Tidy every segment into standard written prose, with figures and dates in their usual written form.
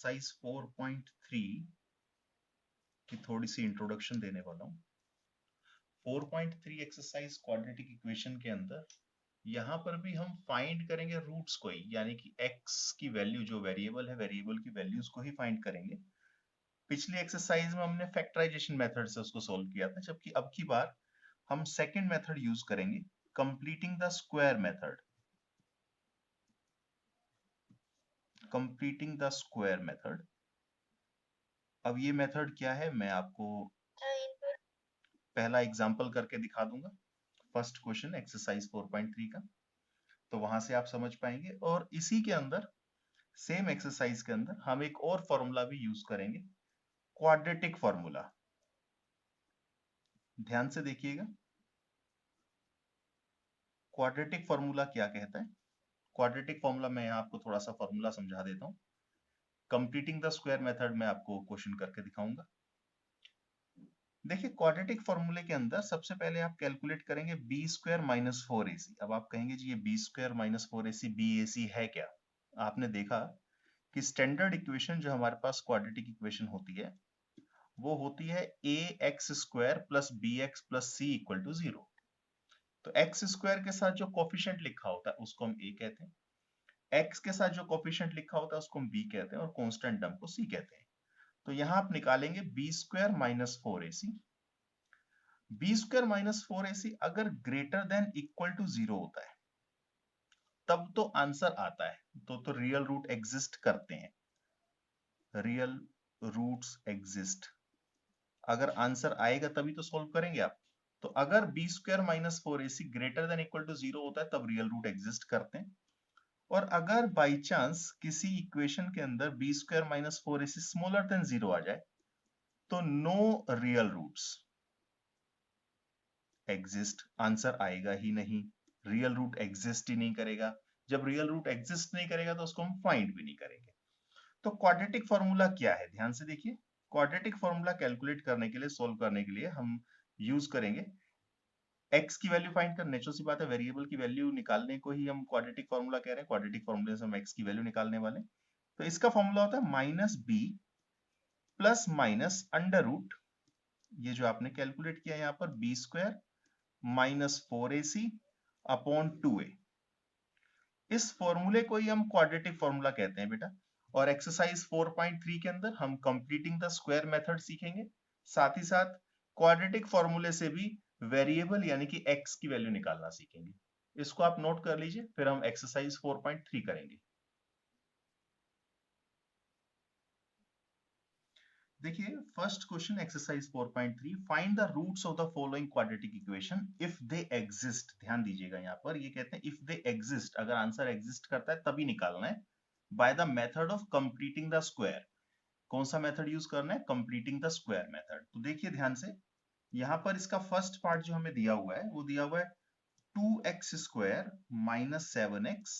Exercise 4.3 की थोड़ी सी introduction देने वाला हूँ। 4.3 एक्सरसाइज क्वाड्रेटिक इक्वेशन के अंदर यहाँ पर भी हम फाइंड करेंगे रूट्स को ही, यानी कि x की वैल्यू जो वेरिएबल है, वेरिएबल की वैल्यूज को ही फाइंड करेंगे। पिछली एक्सरसाइज में हमने फैक्टराइजेशन मेथड से उसको सॉल्व किया था, जबकि अब की बार हम सेकंड मेथड यूज करेंगे, completing the square method. Completing the square method. अब ये मेथड क्या है मैं आपको पहला एग्जांपल करके दिखा दूंगा। फर्स्ट क्वेश्चन एक्सरसाइज 4.3 का, तो वहां से आप समझ पाएंगे। और इसी के अंदर सेम एक्सरसाइज के अंदर हम एक और फॉर्मूला भी यूज करेंगे, क्वाड्रेटिक फॉर्मूला। ध्यान से देखिएगा, क्वाड्रेटिक फॉर्मूला क्या कहता है। क्वाड्रेटिक फॉर्मूला मैं यहाँ आपको थोड़ा सा फॉर्मूला समझा देता हूँ। कंप्लीटिंग द स्क्वायर मेथड में आपको क्वेश्चन करके दिखाऊंगा। देखिए, क्वाड्रेटिक फॉर्मूले के अंदर सबसे पहले आप कैलकुलेट करेंगे बी स्क्वायर माइनस 4ac। अब आप कहेंगे जी ये B square minus 4ac BAC है क्या। आपने देखा कि स्टैंडर्ड इक्वेशन जो हमारे पास क्वाड्रेटिक इक्वेशन होती है वो होती है ax square plus bx plus c equal to 0। तो एक्स स्क्वायर के साथ जो कोफिशिएंट लिखा होता है उसको हम a कहते हैं, x के साथ जो कोफिशिएंट लिखा होता है उसको हम b कहते हैं, और कांस्टेंट टर्म को c कहते हैं। तो यहां आप निकालेंगे b square minus 4ac। B square minus 4ac अगर ग्रेटर देन इक्वल टू 0 होता है तब तो आंसर आता है, तो रियल रूट एग्जिस्ट करते हैं, रियल रूट्स एग्जिस्ट। अगर आंसर आएगा तभी तो सॉल्व करेंगे आप। तो अगर b square minus 4ac greater than equal to 0 होता है तब रियल रूट एग्जिस्ट करते हैं। और अगर बाई चांस किसी इक्वेशन के अंदर b square minus 4ac smaller than 0 आ जाए तो no real roots exist, answer आएगा ही नहीं, रियल रूट एग्जिस्ट ही नहीं करेगा। जब रियल रूट एग्जिस्ट नहीं करेगा तो उसको हम फाइंड भी नहीं करेंगे। तो क्वाड्रेटिक फॉर्मूला क्या है, ध्यान से देखिए। क्वाड्रेटिक फॉर्मूला कैलकुलेट करने के लिए, सोल्व करने के लिए हम यूज करेंगे x की वैल्यू फाइंड करने, नेचुरल सी बात है, वेरिएबल की वैल्यू निकालने को ही हम क्वाड्रेटिक फॉर्मूला कह रहे हैं। क्वाड्रेटिक फॉर्मूले से हम x की वैल्यू निकालने वाले। तो इसका फॉर्मूला होता है minus b plus minus under root, ये जो आपने कैलकुलेट किया यहाँ पर, B square minus 4ac upon 2a। इस फॉर्मूले को ही हम क्वाड्रेटिक फॉर्मूला कहते हैं बेटा। और एक्सरसाइज 4.3 के अंदर हम कंप्लीटिंग द स्क्वायर मेथड सीखेंगे, साथ ही साथ क्वाड्रेटिक फॉर्मूले से भी वेरिएबल यानी कि x की वैल्यू निकालना सीखेंगे। इसको आप नोट कर लीजिए, फिर हम एक्सरसाइज 4.3 करेंगे। देखिए, first question exercise 4.3, find the roots of the following quadratic equation if they exist. ध्यान दीजिएगा, यहाँ पर ये कहते हैं इफ दे एग्जिस्ट, अगर आंसर एग्जिस्ट करता है तभी निकालना है, by the method of completing the square. कौन सा मेथड यूज करना है, कंप्लीटिंग द स्क्वायर मेथड। तो देखिए ध्यान से, यहाँ पर इसका फर्स्ट पार्ट जो हमें दिया हुआ है वो दिया हुआ है 2x square minus 7x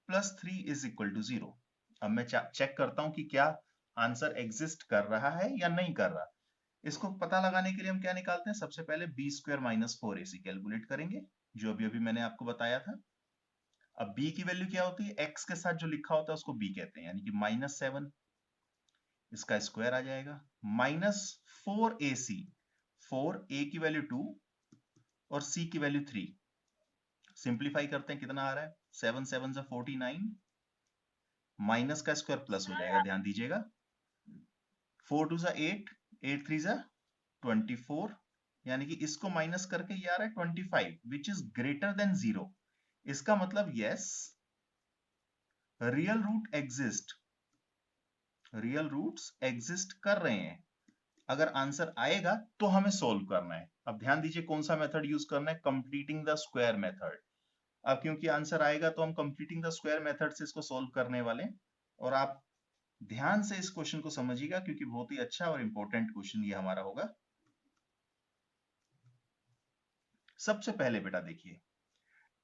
plus 3 is equal to 0। अब मैं चेक करता हूं कि क्या आंसर एग्जिस्ट कर रहा है या नहीं कर रहा। इसको पता लगाने के लिए हम क्या निकालते हैं, सबसे पहले B square minus 4ac calculate करेंगे, जो अभी अभी मैंने आपको बताया था। अब b की वैल्यू क्या होती है, x के साथ जो लिखा होता है उसको b कहते हैं, यानी कि माइनस 7, इसका स्क्वायर आ जाएगा, माइनस 4ac, 4a की वैल्यू 2 और c की वैल्यू 3। सिंप्लीफाई करते हैं, कितना आ रहा है, 7 7 से 49, माइनस का स्क्वायर प्लस हो जाएगा, ध्यान दीजिएगा, 4 2 जा 8, 8 3 जा 24, यानी कि इसको माइनस करके ये आ रहा है 25 विच इज ग्रेटर देन 0। इसका मतलब yes, real root exist, real roots exist कर रहे हैं। अगर आंसर आएगा तो हमें सोल्व करना है। अब ध्यान दीजिए कौन सा मेथड यूज करना है, कंप्लीटिंग द स्क्वायर मेथड। अब क्योंकि आंसर आएगा तो हम कंप्लीटिंग द स्क्वायर मेथड से इसको सोल्व करने वाले हैं। और आप ध्यान से इस क्वेश्चन को समझिएगा क्योंकि बहुत ही अच्छा और इंपॉर्टेंट क्वेश्चन ये हमारा होगा। सबसे पहले बेटा देखिए,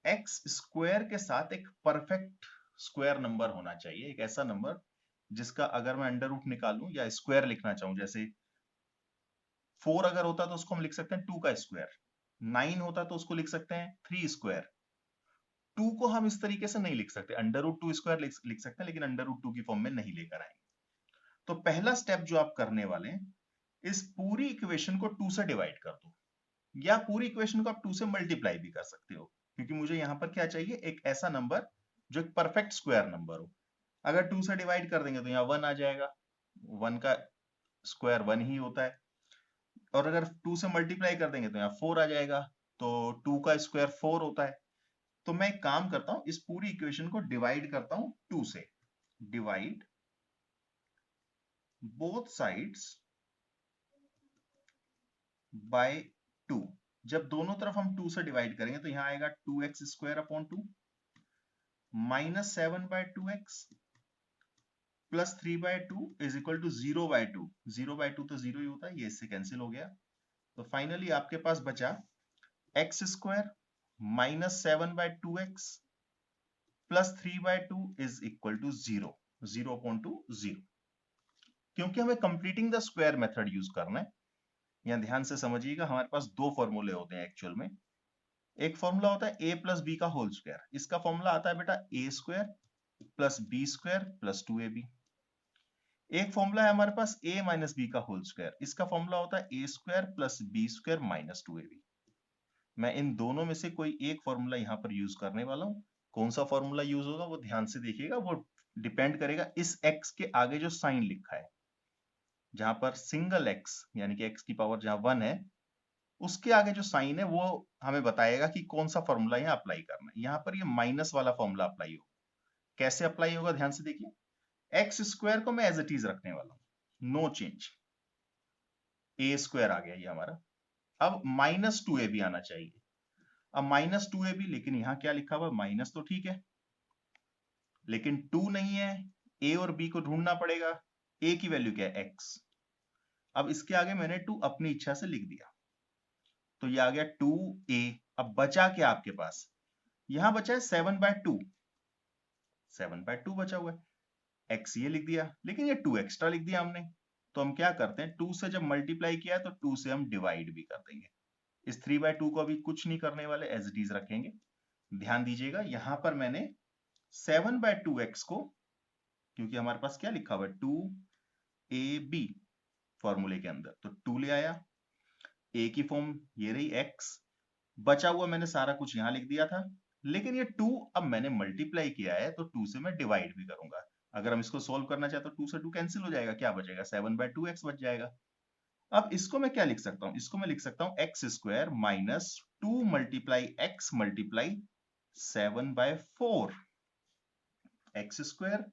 एक्स स्क्वायर के साथ एक परफेक्ट स्क्वायर नंबर होना चाहिए, एक ऐसा नंबर जिसका अगर मैं अंडर रूट निकालूं या स्क्वायर लिखना चाहूं, जैसे 4 अगर होता तो उसको हम लिख सकते हैं 2 का स्क्वायर, 9 होता तो उसको लिख सकते हैं 3 स्क्वायर। 2 को हम इस तरीके से नहीं लिख सकते, अंडर रूट 2 स्क्वायर लिख सकते हैं, लेकिन अंडर रूट 2 की फॉर्म में नहीं लेकर आएंगे। तो पहला स्टेप जो आप करने वाले हैं, इस पूरी इक्वेशन को 2 से डिवाइड कर दो, या पूरी इक्वेशन को आप 2 से मल्टीप्लाई भी कर सकते हो, क्योंकि मुझे यहां पर क्या चाहिए, एक ऐसा नंबर जो एक परफेक्ट स्क्वायर नंबर हो। अगर 2 से डिवाइड कर देंगे तो यहाँ 1 आ जाएगा, 1 का स्क्वायर 1 ही होता है। और अगर 2 से मल्टीप्लाई कर देंगे तो यहाँ 4 आ जाएगा, तो 2 का स्क्वायर 4 होता है। तो मैं एक काम करता हूं, इस पूरी इक्वेशन को डिवाइड करता हूं 2 से। Divide both sides by 2। जब दोनों तरफ हम 2 से डिवाइड करेंगे तो यहाँ आएगा 2x square upon 2 minus 7/2x plus 3/2 is equal to 0/2। 0/2 तो 0 ही होता है, ये इससे कैंसिल हो गया। तो फाइनली आपके पास बचा x square minus 7/2x plus 3/2 is equal to 0। 0.20। क्योंकि हमें completing the square method use करना है, यहाँ ध्यान से समझिएगा, हमारे पास दो फॉर्मूले होते हैं एक्चुअल में। एक फॉर्मूला होता है a प्लस बी का होल स्क्वायर, इसका फॉर्मूला आता है बेटा a square plus B square plus 2ab। एक फॉर्मूला है हमारे पास a माइनस बी का होल स्क्वायर, इसका फॉर्मूला होता है a square plus B square minus 2ab। मैं इन दोनों में से कोई एक फॉर्मूला यहाँ पर यूज करने वाला हूँ। कौन सा फॉर्मूला यूज होगा वो ध्यान से देखिएगा, वो डिपेंड करेगा इस x के आगे जो साइन लिखा है, जहां पर सिंगल x यानी कि x की पावर जहां 1 है, उसके आगे जो साइन है वो हमें बताएगा कि कौन सा फॉर्मूला यहाँ अप्लाई करना है। यहाँ पर ये माइनस वाला फॉर्मूला अप्लाई होगा। कैसे अप्लाई होगा ध्यान से देखिए, एक्स स्क्वायर को मैं एज इट इज रखने वाला हूँ, नो चेंज। ए स्क्वायर आ गया ये हमारा। अब माइनस 2ab आना चाहिए। अब माइनस 2ab, लेकिन यहाँ क्या लिखा हुआ, माइनस तो ठीक है लेकिन 2 नहीं है, ए और बी को ढूंढना पड़ेगा। ए की वैल्यू क्या है, x। अब इसके आगे मैंने 2 अपनी इच्छा से लिख दिया, तो ये आ गया 2a। अब बचा क्या आपके पास, यहां बचा है 7/2। 7/2 बचा हुआ है, x ये लिख दिया, लेकिन ये 2 एक्स्ट्रा लिख दिया हमने। तो हम क्या करते हैं, 2 से जब मल्टीप्लाई किया तो 2 से हम डिवाइड भी कर देंगे। इस 3/2 को अभी कुछ नहीं करने वाले, एज इट इज रखेंगे। ध्यान दीजिएगा, यहां पर मैंने 7/2x को, क्योंकि हमारे पास क्या लिखा हुआ है 2ab फॉर्मूले के अंदर, तो 2 ले आया। a की फॉर्म ये रही x, बचा हुआ मैंने सारा कुछ यहां लिख दिया था, लेकिन ये 2 अब मैंने मल्टीप्लाई किया है तो 2 से मैं डिवाइड भी करूंगा। अगर हम इसको सोल्व करना चाहते तो 2 से 2 कैंसिल हो जाएगा, क्या बचेगा, 7/2x बच जाएगा। अब इसको मैं क्या लिख सकता हूं, इसको मैं लिख सकता हूं x square minus 2 multiply x multiply 7/4। X square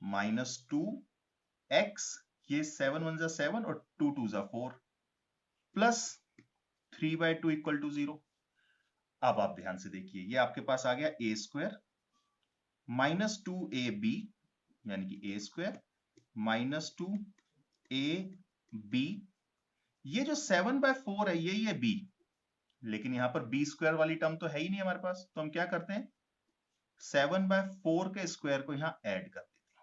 minus 2x, ये 7 1 जा 7 और 2 2 जा 4 प्लस 3/2 इक्वल टू 0। अब आप ध्यान से देखिए, ये आपके पास आ गया ए स्क्वायर माइनस 2ab यानी कि ए स्क्वायर माइनस 2ab। ये जो 7/4 है ये b, लेकिन यहां पर b स्क्वायर वाली टर्म तो है ही नहीं हमारे पास, तो हम क्या करते हैं 7/4 के स्क्वायर को यहां ऐड कर देते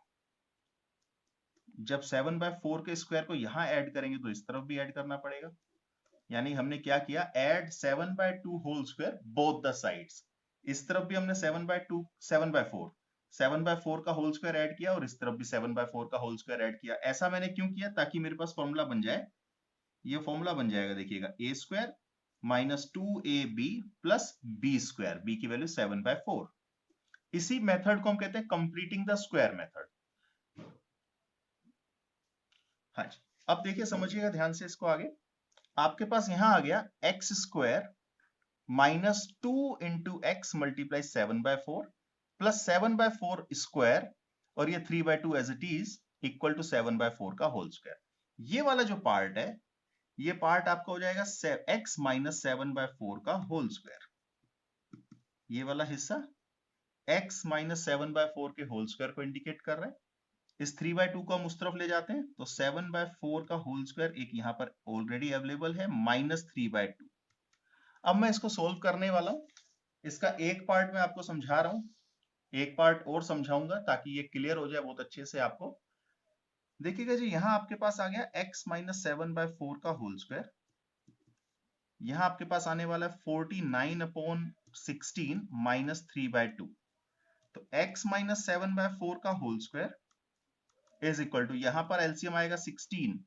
हैं। जब 7/4 के स्क्वायर को यहां ऐड करेंगे तो इस तरफ भी ऐड करना पड़ेगा, यानी हमने क्या किया, add 7/2 whole square both the sides. इस तरफ भी हमने 7/4 का होल स्क्वायर ऐड किया और इस तरफ भी 7/4 का होल स्क्वायर ऐड किया। ऐसा मैंने क्यों किया, ताकि मेरे पास फॉर्मूला बन जाए, ये फॉर्मूला बन जाएगा, देखिएगा A square minus 2ab plus B square, B की वैल्यू 7/4। इसी मेथड को हम कहते हैं कंप्लीटिंग द स्क्वायर मेथड। हाँ जी, अब देखिए समझिएगा ध्यान से इसको आगे। आपके पास यहां आ गया x square minus 2 into x multiply 7/4 plus 7/4 square, और ये 3/2 as it is equal to 7/4 का होल स्क्वायर। ये वाला जो पार्ट है, ये पार्ट आपका हो जाएगा x माइनस 7/4 का होल स्क्वायर। ये वाला हिस्सा x माइनस 7/4 के होल स्क्वायर को इंडिकेट कर रहा है। इस 3/2 को हम उस तरफ ले जाते हैं तो 7/4 का होल स्क्वायर एक यहाँ पर ऑलरेडी अवेलेबल है माइनस 3/2। अब मैं इसको सोल्व करने वाला हूं। इसका एक पार्ट मैं आपको समझा रहा हूं, एक पार्ट और समझाऊंगा ताकि ये क्लियर हो जाए बहुत अच्छे से आपको। देखिएगा जी, यहां आपके पास आ गया x माइनस 7/4 का होल स्क्वायर, यहां आपके पास आने वाला है 49/16 माइनस 3/2। तो x माइनस 7/4 का whole square is equal to, यहां पर एलसीएम आएगा 16,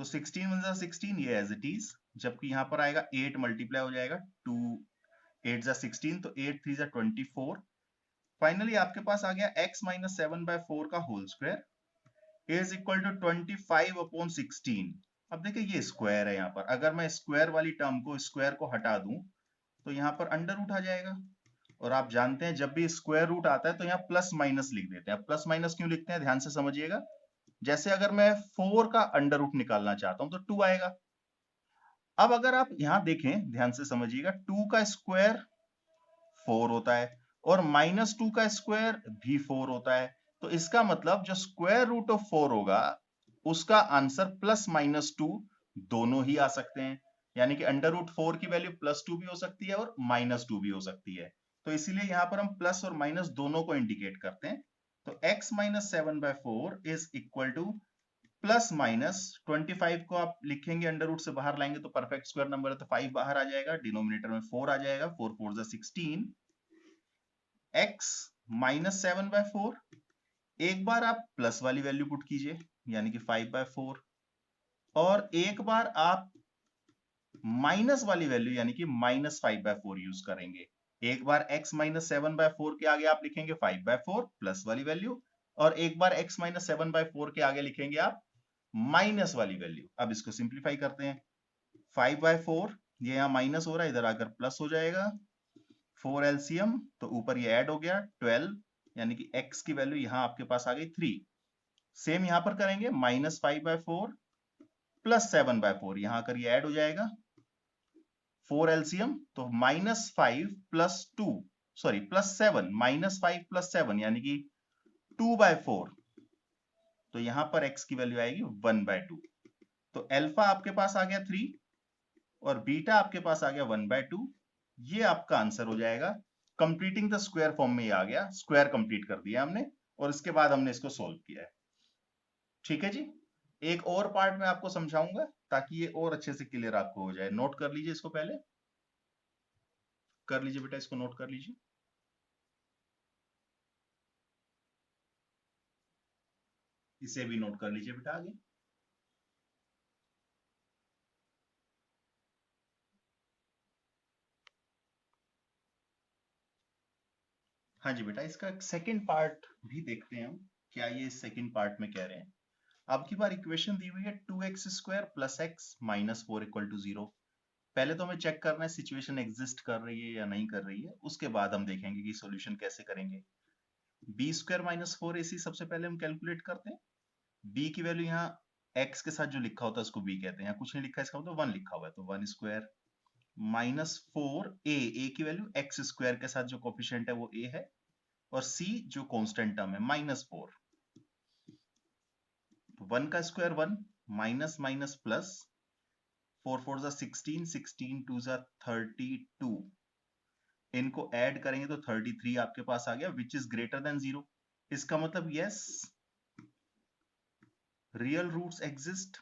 तो 16 वन 16 ये एज इट इज, जबकि यहां पर आएगा 8 मल्टीप्लाई हो जाएगा 2 8 जा 16, तो 8 3 जा 24। फाइनली आपके पास आ गया x माइनस 7/4 का whole square is equal to 25/16। अब देखिए ये स्क्वायर है, यहाँ पर अगर मैं स्क्वायर वाली टर्म को, स्क्वायर को हटा दूं तो यहाँ पर अंडर रूट आ जाएगा। और आप जानते हैं जब भी स्क्वायर रूट आता है तो यहाँ प्लस माइनस लिख देते हैं। प्लस माइनस क्यों लिखते हैं, ध्यान से समझिएगा। जैसे अगर मैं 4 का अंडर रूट निकालना चाहता हूं तो 2 आएगा। अब अगर आप यहां देखें, ध्यान से समझिएगा, 2 का स्क्वायर 4 होता है और -2 का स्क्वायर भी 4 होता है। तो इसका मतलब जो स्क्वायर रूट ऑफ 4 होगा उसका आंसर +-2 दोनों ही आ सकते हैं। यानी कि अंडर रूट 4 की वैल्यू +2 भी हो सकती है और -2 भी हो सकती है। तो इसीलिए यहां पर हम प्लस और माइनस दोनों को इंडिकेट करते हैं। तो x minus 7/4 is equal to +-25 को आप लिखेंगे अंडर रूट से बाहर लाएंगे तो परफेक्ट स्क्वायर नंबर है तो 5 बाहर आ जाएगा, डिनोमिनेटर में 4 आ जाएगा, 4 4 जा 16। x माइनस 7/4, एक बार आप प्लस वाली वैल्यू पुट कीजिए यानी कि 5/4, और एक बार आप माइनस वाली वैल्यू यानी कि -5/4 यूज करेंगे। एक बार x माइनस 7/4 के आगे आप लिखेंगे 5/4 प्लस वाली वैल्यू, और एक बार x माइनस 7/4 के आगे लिखेंगे आप माइनस वाली वैल्यू। अब इसको सिंप्लीफाई करते हैं। 5/4 ये यहाँ माइनस हो रहा है, इधर आकर प्लस हो जाएगा। 4 एलसीएम तो ऊपर ये ऐड हो गया 12, यानी कि x की वैल्यू यहाँ आपके पास आ गई 3। सेम यहां पर करेंगे, -5/4 प्लस 7/4, यहां आकर ये ऐड हो जाएगा। 4 एलसीएम तो -5 प्लस 2, सॉरी +7, -5 प्लस 7 यानी कि 2/4। तो यहां पर x की वैल्यू आएगी 1/2। तो अल्फा आपके पास आ गया 3 और बीटा आपके पास आ गया 1/2। ये आपका आंसर हो जाएगा। कंप्लीटिंग द स्क्वायर फॉर्म में ये आ गया, स्क्वायर कंप्लीट कर दिया हमने और इसके बाद हमने इसको सोल्व किया है। ठीक है जी। एक और पार्ट में आपको समझाऊंगा ताकि ये और अच्छे से क्लियर आपको हो जाए। नोट कर लीजिए इसको, पहले कर लीजिए बेटा, इसको नोट कर लीजिए। इसे भी नोट कर लीजिए बेटा आगे। हाँ जी बेटा, इसका सेकंड पार्ट भी देखते हैं हम, क्या ये सेकंड पार्ट में कह रहे हैं। अब की बार इक्वेशन दी हुई है 2x² + x - 4 = 0। पहले तो हमें चेक करना है सिचुएशन एग्जिस्ट कर रही है या नहीं कर रही है, उसके बाद हम देखेंगे कि सॉल्यूशन कैसे करेंगे। b² - 4ac सबसे पहले हम कैलकुलेट करते हैं। b की वैल्यू यहाँ x के साथ जो लिखा होता है उसको b कहते हैं, कुछ नहीं लिखा है, इसका मतलब 1 लिखा हुआ है, तो 1² -4a, a की वैल्यू x² के साथ जो कोफिशिएंट है वो a है, और c जो कांस्टेंट टर्म है -4। 1 का स्क्वायर 1, माइनस माइनस प्लस, 4 4 जा 16, 16 2 जा 32, इनको ऐड करेंगे तो 33 आपके पास आ गया, विच इज ग्रेटर देन 0। इसका मतलब yes, real roots exist.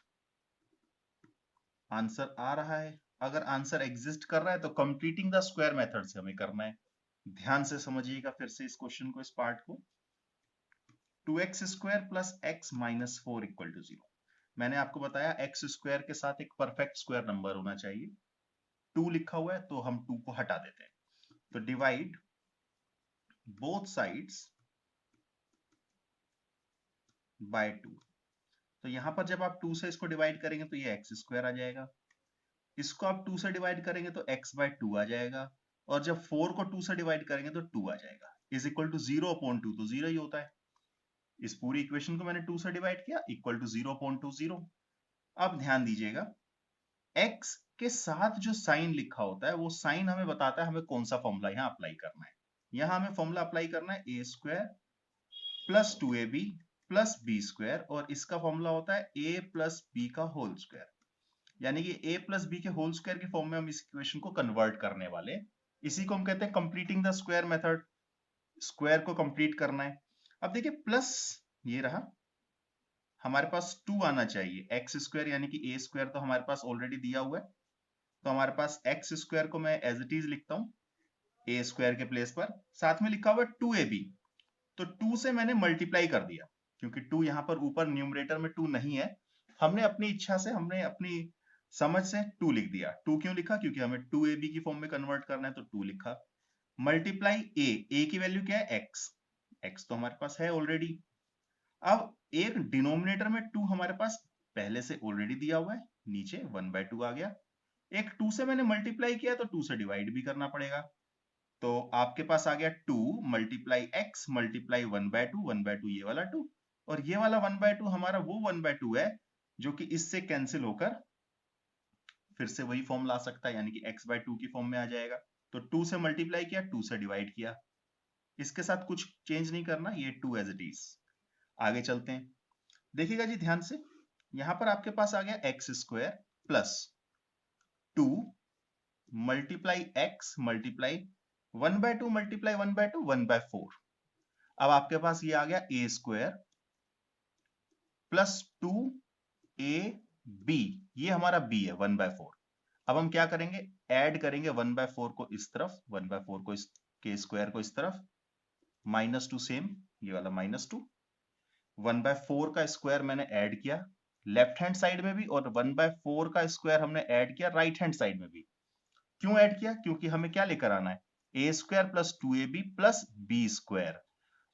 Answer आ रहा है। अगर आंसर एग्जिस्ट कर रहा है तो कंप्लीटिंग द स्क्वायर मेथड से हमें करना है। ध्यान से समझिएगा फिर से इस क्वेश्चन को, इस पार्ट को। 2x² + x - 4 = 0। मैंने आपको बताया x² के साथ एक परफेक्ट स्क्वायर नंबर होना चाहिए। 2 लिखा हुआ है तो हम 2 को हटा देते हैं। तो डिवाइड बोथ साइड्स बाय 2। तो यहां पर जब आप 2 से इसको डिवाइड करेंगे तो ये x² आ जाएगा। इसको आप 2 से डिवाइड करेंगे तो x/2 आ जाएगा, और जब 4 को 2 से डिवाइड करेंगे तो 2 आ जाएगा, इज इक्वल टू 0/2, तो 0 ही होता है। इस पूरी इक्वेशन को मैंने 2 से डिवाइड किया, इक्वल टू 0/20। अब ध्यान दीजिएगा, x के साथ जो साइन लिखा होता है वो साइन हमें बताता है हमें कौन सा फॉर्मूला यहाँ अप्लाई करना है। यहाँ हमें फॉर्मूला अप्लाई करना है a² + 2ab + b², और इसका फॉर्मूला होता है a + b का होल स्क्वायर। यानी कि a + b के होल स्क्वायर के फॉर्म में हम इस इक्वेशन को कन्वर्ट करने वाले हैं। इसी को हम कहते हैं completing the square method. Square को कंप्लीट करना है। अब देखिए प्लस ये रहा, हमारे पास 2 आना चाहिए। x² यानी कि a² तो हमारे पास ऑलरेडी दिया हुआ है, तो हमारे पास x² को मैं एज इट इज लिखता हूं a² के प्लेस पर, साथ में लिखा हुआ है 2ab, तो 2 से मैंने मल्टीप्लाई कर दिया। क्योंकि 2 यहाँ पर ऊपर न्यूमरेटर में 2 नहीं है, हमने अपनी इच्छा से, हमने अपनी समझ से 2 लिख दिया। 2 क्यों लिखा? क्योंकि हमें 2ab की फॉर्म में कन्वर्ट करना है, तो 2 लिखा। मल्टीप्लाई ए की वैल्यू क्या है? x तो हमारे पास है ऑलरेडी। अब एक डिनोमिनेटर में 2 हमारे पास पहले से ऑलरेडी दिया हुआ है, नीचे 1/2 आ गया। एक 2 से मैंने मल्टीप्लाई किया तो 2 से डिवाइड भी करना पड़ेगा, तो आपके पास आ गया 2 मल्टीप्लाई x मल्टीप्लाई 1/2 ये वाला 2, और ये वाला 1/2 हमारा वो 1/2 है जो कि इससे कैंसिल होकर फिर से वही फॉर्म ला सकता है, यानी कि x/2 की फॉर्म में आ जाएगा। तो 2 से मल्टीप्लाई किया, 2 से डिवाइड किया, इसके साथ कुछ चेंज नहीं करना, ये 2 एज इट इज। आगे चलते हैं, देखिएगा जी ध्यान से, यहां पर आपके पास आ गया x² plus 2 multiply x multiply 1/2 multiply 1/2 1/4। अब आपके पास ये आ गया a² प्लस 2ab, ये हमारा b है 1/4। अब हम क्या करेंगे? ऐड करेंगे 1/4 को इस तरफ, 1/4 को इस के स्क्वायर को इस तरफ, -2 सेम, ये वाला -2। 1/4 का स्क्वायर मैंने ऐड किया लेफ्ट हैंड साइड में भी, और 1/4 का स्क्वायर हमने ऐड किया राइट हैंड साइड में भी। क्यों ऐड किया? क्योंकि हमें क्या लेकर आना है? a² plus 2ab plus b²।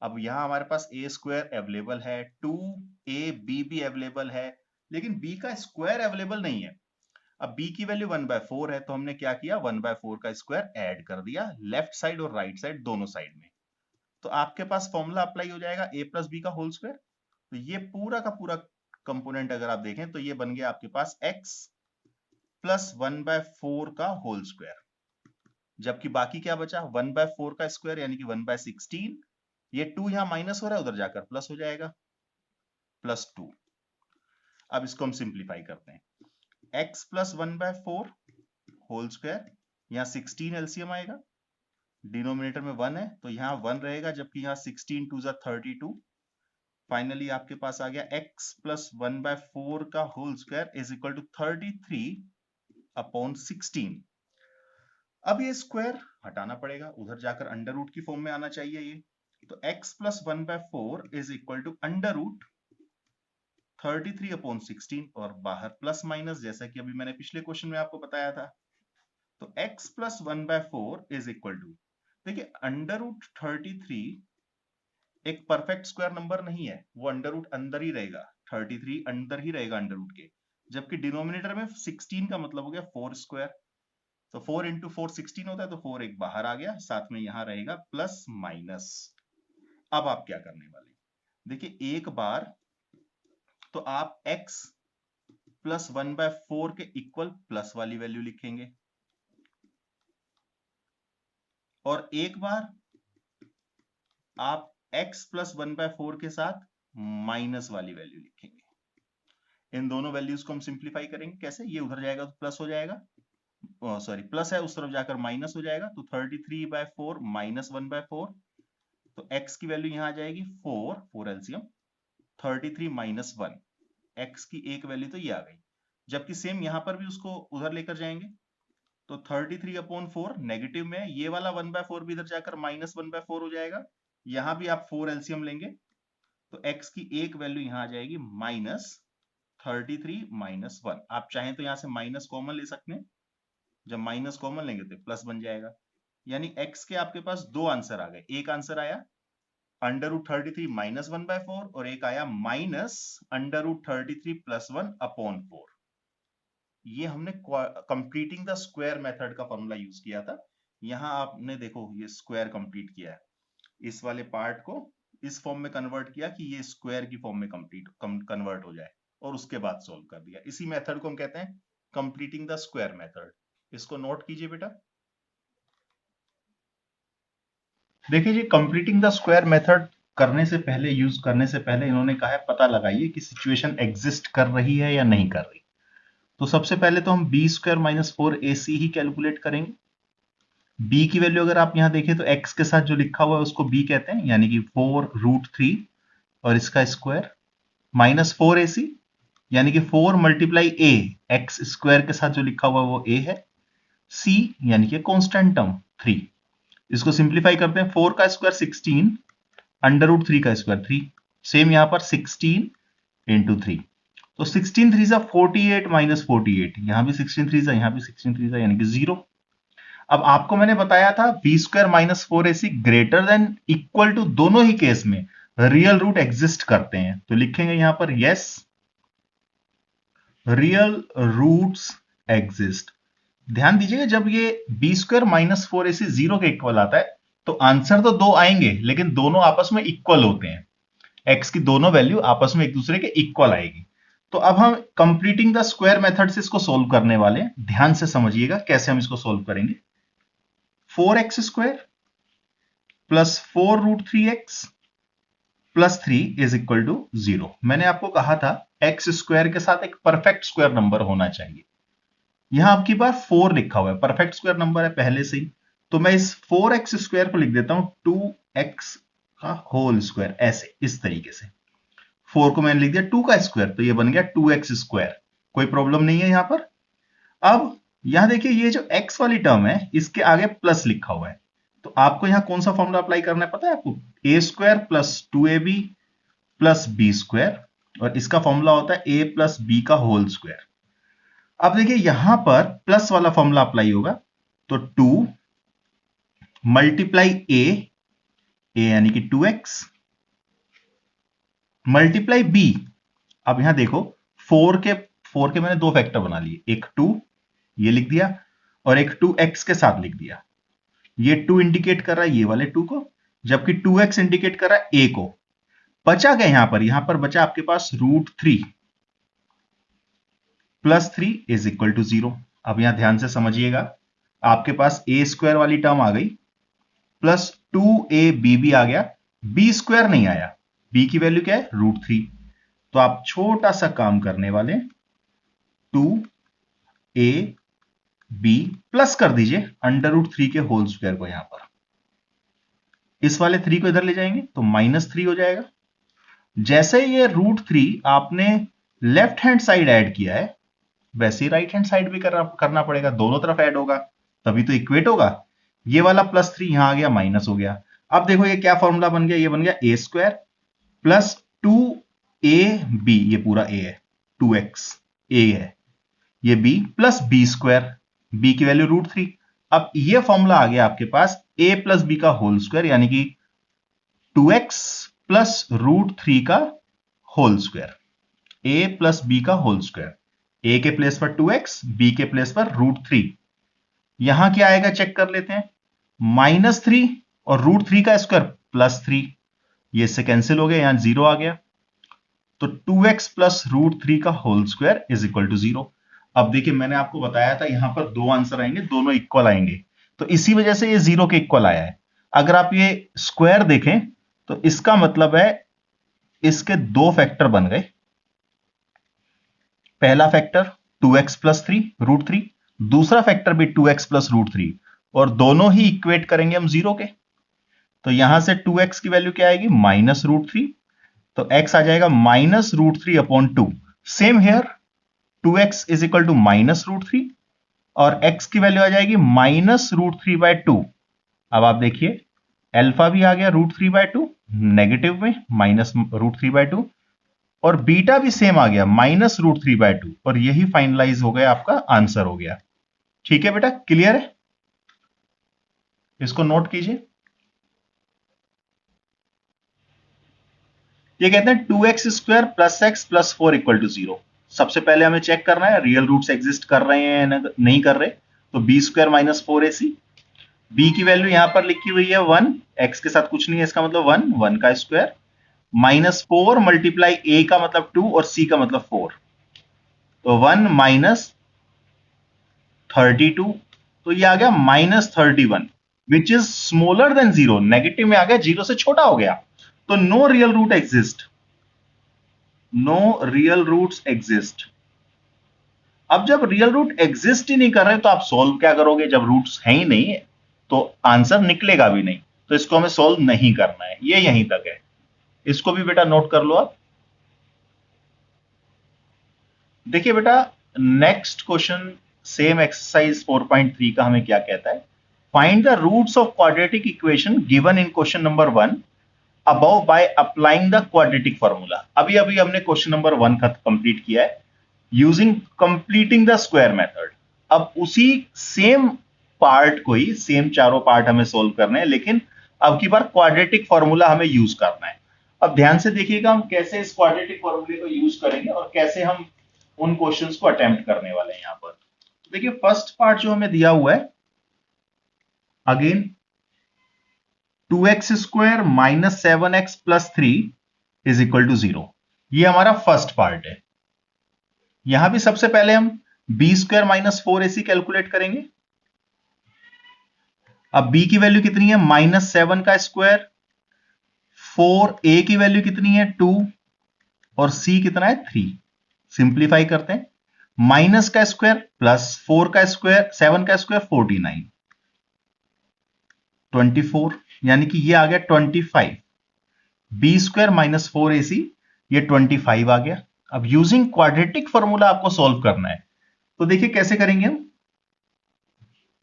अब यहां हमारे पास a² अवेलेबल है, 2ab भी अवेलेबल है, लेकिन b का स्क्वायर अवेलेबल नहीं है। अब b की वैल्यू 1/4 है, तो हमने क्या किया? 1/4 का स्क्वायर ऐड कर दिया लेफ्ट साइड और राइट साइड दोनों साइड में। तो आपके पास फॉर्मूला अप्लाई हो जाएगा a प्लस बी का होल स्क्वायर। तो ये पूरा का पूरा कंपोनेंट अगर आप देखें तो ये बन गया आपके पास x प्लस 1/4 का होल स्क्वायर, जबकि बाकी क्या बचा? 1/4 का स्क्वायर यानी कि 1/16। ये 2 यहां माइनस हो रहा है, उधर जाकर प्लस हो जाएगा, +2। अब इसको हम सिंप्लीफाई करते हैं, x प्लस 1/4 होल स्क्वायर, यहाँ 16 एलसीएम आएगा, डिनोमिनेटर में 1 है तो यहाँ 1 रहेगा, जबकि यहाँ 16 2 जा 32। फाइनली आपके पास आ गया x प्लस 1/4 का whole square is equal to 33/16। अब ये स्क्वायर हटाना पड़ेगा, उधर जाकर अंडर रूट की फॉर्म में आना चाहिए ये। तो x plus 1/4 is equal to under root 33/16, और बाहर प्लस माइनस, जैसा कि अभी मैंने पिछले क्वेश्चन में आपको बताया था। तो x plus 1/4 is equal to, देखिए अंडर रूट 33 एक परफेक्ट स्क्वायर नंबर नहीं है, वो अंडर रूट अंदर ही रहेगा, 33 अंदर ही रहेगा अंडर रूट के, जबकि डिनोमिनेटर में 16 का मतलब हो गया 4 स्क्वायर। तो 4 इंटू 4 16 होता है, तो 4 एक बाहर आ गया, साथ में यहां रहेगा प्लस माइनस। अब आप क्या करने वाले? देखिए एक बार तो आप x प्लस 1/4 के इक्वल प्लस वाली वैल्यू लिखेंगे, और एक बार आप x प्लस 1/4 के साथ माइनस वाली वैल्यू लिखेंगे। इन दोनों वैल्यूज को हम सिंप्लीफाई करेंगे, कैसे? ये उधर जाएगा तो प्लस हो जाएगा, सॉरी प्लस है उस तरफ जाकर माइनस हो जाएगा, तो 33/4 माइनस 1/4, तो x की वैल्यू यहां आ जाएगी 4 एलसीएम, 33 माइनस 1, x की एक वैल्यू तो ये आ गई, जबकि सेम यहां पर भी उसको उधर लेकर जाएंगे, तो 33/4 नेगेटिव में, ये वाला 1/4 भी इधर जाकर माइनस 1/4 हो जाएगा, यहां भी आप 4 एलसीएम लेंगे, तो x की एक वैल्यू यहां आ जाएगी -33 माइनस 1। आप चाहें तो यहां से माइनस कॉमन ले सकते हैं, जब माइनस कॉमन लेंगे तो प्लस बन जाएगा, यानी x के आपके पास दो आंसर आ गए। एक आंसर आया अंडर रूट 33 माइनस 1/4, और एक आया माइनस अंडर रूट 33 प्लस 1/4। ये हमने कंप्लीटिंग द स्क्वायर मेथड का फॉर्मूला यूज किया था। यहां आपने देखो ये स्क्वायर कंप्लीट किया है, इस वाले पार्ट को इस फॉर्म में कन्वर्ट किया कि ये स्क्वायर की फॉर्म में कन्वर्ट हो जाए, और उसके बाद सोल्व कर दिया। इसी मेथड को हम कहते हैं कंप्लीटिंग द स्क्वायर मेथड। इसको नोट कीजिए बेटा। देखिए जी, कंप्लीटिंग द स्क्वायर मेथड करने से पहले, यूज करने से पहले इन्होंने कहा है पता लगाइए कि सिचुएशन एग्जिस्ट कर रही है या नहीं कर रही। तो सबसे पहले तो हम b² माइनस 4ac ही कैलकुलेट करेंगे। b की वैल्यू अगर आप यहां देखें तो x के साथ जो लिखा हुआ है उसको b कहते हैं, यानी कि 4√3 और इसका स्क्वायर, माइनस 4ac यानी कि 4 मल्टीप्लाई a, एक्स स्क्वायर के साथ जो लिखा हुआ है वो a है, c यानी कि कांस्टेंट टर्म 3। इसको सिंप्लीफाई करते हैं, 4 का स्क्वायर 16, अंडर रूट 3 का स्क्वायर 3, सेम यहां पर 16 इंटू 3, तो 16 3 48 माइनस 48, यहां भी 16 3 यहां भी 16 3 यानी कि 0। अब आपको मैंने बताया था b square minus 4ac greater than equal to, दोनों ही केस में रियल रूट एग्जिस्ट करते हैं, तो लिखेंगे यहां पर यस रियल रूट्स एग्जिस्ट। ध्यान दीजिएगा जब ये बी स्क्वायर माइनस 4ac 0 के इक्वल आता है तो आंसर तो दो आएंगे लेकिन दोनों आपस में इक्वल होते हैं, एक्स की दोनों वैल्यू आपस में एक दूसरे के इक्वल आएगी। तो अब हम कंप्लीटिंग द स्क्वायर मेथड से इसको सोल्व करने वाले हैं, ध्यान से समझिएगा कैसे हम इसको सोल्व करेंगे। 4x square plus 4 root 3x plus 3 is equal to 0। मैंने आपको कहा था एक्स स्क्वायर के साथ एक परफेक्ट स्क्वायर नंबर होना चाहिए, यहां आपकी बार 4 लिखा हुआ है, परफेक्ट स्क्वायर नंबर है पहले से ही, तो मैं इस 4x स्क्वायर को लिख देता हूं 2x का होल स्क्वायर, ऐसे इस तरीके से। 4 को मैंने लिख दिया 2 का स्क्वायर, तो ये बन गया 2x स्क्वायर, कोई प्रॉब्लम नहीं है यहां पर। अब यहां देखिए ये जो x वाली टर्म है इसके आगे प्लस लिखा हुआ है, तो आपको यहां कौन सा फॉर्मूला अप्लाई करना है पता है आपको, a square plus 2ab plus B square, और इसका फॉर्मूला होता है a प्लस बी का होल स्क्वायर। अब देखिए यहां पर प्लस वाला फॉर्मूला अप्लाई होगा, तो 2 मल्टीप्लाई a यानी कि 2x मल्टीप्लाई b। अब यहां देखो 4 के मैंने दो फैक्टर बना लिए, एक 2 ये लिख दिया और एक 2x के साथ लिख दिया। ये 2 इंडिकेट कर रहा है ये वाले 2 को, जबकि 2x इंडिकेट कर रहा है a को। बचा क्या यहां पर बचा आपके पास root 3 plus 3 is equal to 0। अब यहां ध्यान से समझिएगा, आपके पास a स्क्वायर वाली टर्म आ गई प्लस 2ab भी आ गया, b स्क्वायर नहीं आया, b की वैल्यू क्या है रूट 3। तो आप छोटा सा काम करने वाले 2ab प्लस कर दीजिए अंडर रूट 3 के होल स्क्वायर को, यहां पर इस वाले 3 को इधर ले जाएंगे तो -3 हो जाएगा। जैसे ये रूट 3 आपने लेफ्ट हैंड साइड ऐड किया है वैसे ही राइट हैंड साइड भी करना पड़ेगा, दोनों तरफ ऐड होगा तभी तो इक्वेट होगा। ये वाला +3 यहां आ गया माइनस हो गया। अब देखो ये क्या फॉर्मूला बन गया, ये बन गया a स्क्वायर प्लस 2ab, ये पूरा a है, 2x a है, ये b plus b square, b की वैल्यू रूट 3। अब ये फॉर्मूला आ गया आपके पास a प्लस b का होल स्क्वायर यानी कि 2x प्लस रूट 3 का whole square, a plus b का होल स्क्वायर, a के प्लेस पर 2x b के प्लेस पर रूट 3। यहां क्या आएगा चेक कर लेते हैं, -3 और रूट 3 का स्क्वायर +3, ये इससे कैंसिल हो गया, यहां 0 आ गया, तो 2x प्लस रूट 3 का whole square is equal to 0। अब देखिए मैंने आपको बताया था यहां पर दो आंसर आएंगे, दोनों इक्वल आएंगे, तो इसी वजह से ये 0 के इक्वल आया है। अगर आप ये स्क्वायर देखें तो इसका मतलब है इसके दो फैक्टर बन गए, पहला फैक्टर 2x प्लस 3 रूट 3, दूसरा फैक्टर भी 2x प्लस रूट 3, और दोनों ही इक्वेट करेंगे हम 0 के, तो यहां से 2x की वैल्यू क्या आएगी -√3, तो x आ जाएगा -√3 upon 2। Same here 2x is equal to -√3 और x की वैल्यू आ जाएगी -√3/2। अब आप देखिए अल्फा भी आ गया √3/2 नेगेटिव में -√3/2, और बीटा भी सेम आ गया -√3/2, और यही फाइनलाइज हो गया, आपका आंसर हो गया। ठीक है बेटा, क्लियर है, इसको नोट कीजिए। ये कहते हैं 2x square plus x plus 4 equal to 0। सबसे पहले हमें चेक करना है रियल रूट्स एग्जिस्ट कर रहे हैं या नहीं कर रहे, तो b square minus 4ac, b की वैल्यू यहां पर लिखी हुई है 1, x के साथ कुछ नहीं है, इसका मतलब 1 का स्क्वायर, -4 मल्टीप्लाई a का मतलब 2 और c का मतलब 4, तो 1 -32, तो ये आ गया -31 which is smaller than 0, negative में आ गया, 0 से छोटा हो गया, तो no real root exist, no real roots exist. अब जब रियल रूट एग्जिस्ट ही नहीं कर रहे तो आप सोल्व क्या करोगे, जब रूट्स है ही नहीं तो आंसर निकलेगा भी नहीं, तो इसको हमें सोल्व नहीं करना है, ये यहीं तक है, इसको भी बेटा नोट कर लो आप। देखिए बेटा नेक्स्ट क्वेश्चन सेम एक्सरसाइज 4.3 का हमें क्या कहता है, find the roots of quadratic equation given in question number 1 above by applying the quadratic formula. अभी अभी हमने क्वेश्चन नंबर 1 का कंप्लीट किया है using completing the square method. अब उसी सेम पार्ट को ही, सेम चारों पार्ट हमें सोल्व करने हैं, लेकिन अब की बार क्वाड्रेटिक फॉर्मूला हमें यूज करना है। अब ध्यान से देखिएगा हम कैसे इस क्वाड्रेटिक फॉर्मूले को यूज करेंगे और कैसे हम उन क्वेश्चंस को अटेम्प्ट करने वाले हैं यहां पर। देखिए फर्स्ट पार्ट जो हमें दिया हुआ है, again 2x square minus 7x plus 3 is equal to 0। ये हमारा फर्स्ट पार्ट है। यहां भी सबसे पहले हम B square minus 4ac calculate करेंगे। अब b की वैल्यू कितनी है, माइनस 7 का स्क्वायर, 4a की वैल्यू कितनी है 2 और c कितना है 3। सिंप्लीफाई करते हैं, माइनस का स्क्वायर प्लस 4 का स्क्वायर 7 का स्क्वायर 49, 24 यानी कि ये आ गया 25। बी स्क्वायर माइनस 4ac ये 25 आ गया। अब यूजिंग क्वाड्रेटिक फॉर्मूला आपको सॉल्व करना है, तो देखिए कैसे करेंगे हम।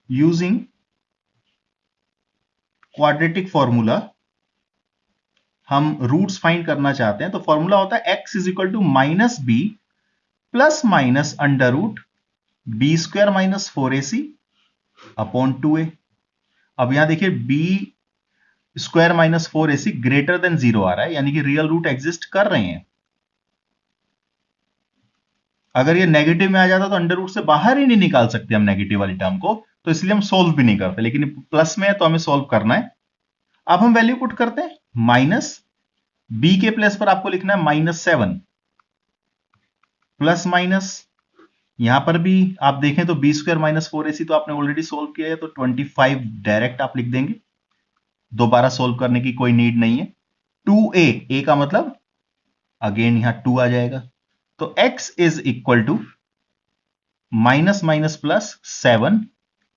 यूजिंग क्वाड्रेटिक फॉर्मूला हम रूट्स फाइंड करना चाहते हैं, तो फॉर्मूला होता है x is equal to minus b plus minus under root b square minus 4ac upon 2a। अब यहां देखिए b square minus 4ac greater than 0 आ रहा है, यानी कि रियल रूट एग्जिस्ट कर रहे हैं। अगर ये नेगेटिव में आ जाता तो अंडर रूट से बाहर ही नहीं निकाल सकते हम नेगेटिव वाली टर्म को, तो इसलिए हम सोल्व भी नहीं करते, लेकिन प्लस में है तो हमें सोल्व करना है। अब हम वैल्यू पुट करते हैं, माइनस बी के प्लेस पर आपको लिखना है माइनस 7 प्लस माइनस, यहां पर भी आप देखें तो बी स्क्वायर माइनस 4ac तो आपने ऑलरेडी सोल्व किया है, तो 25 डायरेक्ट आप लिख देंगे, दोबारा सोल्व करने की कोई नीड नहीं है। 2a, a का मतलब अगेन यहां 2 आ जाएगा, तो x is equal to minus minus plus 7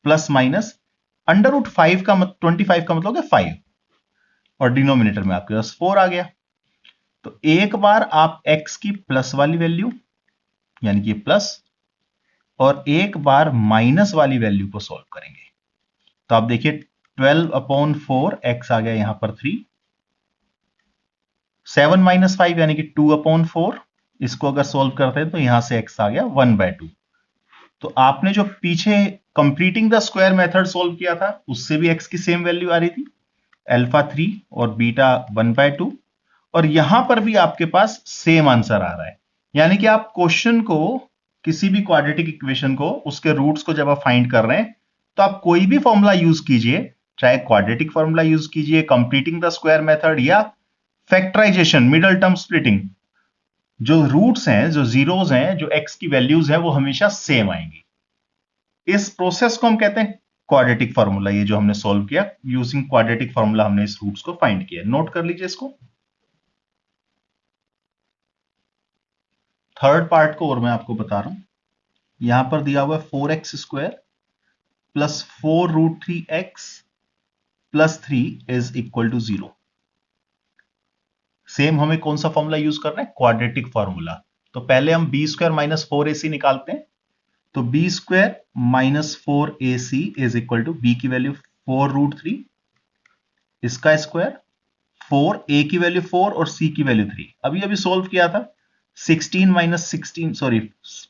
plus minus under root 5 का 25 का मतलब है 5 और डिनोमिनेटर में आपके पास 4 आ गया। तो एक बार आप x की प्लस वाली वैल्यू यानी कि प्लस और एक बार माइनस वाली वैल्यू को सॉल्व करेंगे, तो आप देखिए 12 अपॉन 4 x आ गया यहां पर 3, 7 माइनस 5 यानी कि 2 अपॉन 4, इसको अगर सोल्व करते हैं तो यहां से x आ गया 1/2। तो आपने जो पीछे completing the square method solve किया था उससे भी x की सेम वैल्यू आ रही थी, अल्फा 3 और बीटा 1/2, और यहां पर भी आपके पास सेम आंसर आ रहा है। यानी कि आप क्वेश्चन को, किसी भी क्वाड्रेटिक इक्वेशन को, उसके रूट्स को जब आप फाइंड कर रहे हैं तो आप कोई भी फॉर्मूला यूज कीजिए, चाहे क्वाड्रेटिक फॉर्मूला यूज कीजिए, कंप्लीटिंग द स्क्वायर मेथड या फैक्टराइजेशन, मिडल टर्म स्प्लिटिंग, जो रूट्स हैं, जो जीरोस हैं, जो x की वैल्यूज हैं, वो हमेशा सेम आएंगी। इस प्रोसेस को हम कहते हैं क्वाड्रेटिक फॉर्मूला। ये जो हमने सॉल्व किया यूजिंग क्वाड्रेटिक फॉर्मूला, हमने इस रूट्स को फाइंड किया। नोट कर लीजिए इसको। थर्ड पार्ट को और मैं आपको बता रहा हूं, यहां पर दिया हुआ है 4x square plus 4 root 3x plus 3 is equal to 0। Same हमें कौन सा फॉर्मूला यूज करना है, क्वाड्रेटिक फॉर्मूला। तो पहले हम बी स्क्वायर माइनस 4ac निकालते हैं, तो b square minus 4ac is equal to b की वैल्यू 4 रूट 3, इसका स्क्वायर 4, a की वैल्यू 4 और c की वैल्यू 3। अभी अभी सोल्व किया था, 16 माइनस 16 सॉरी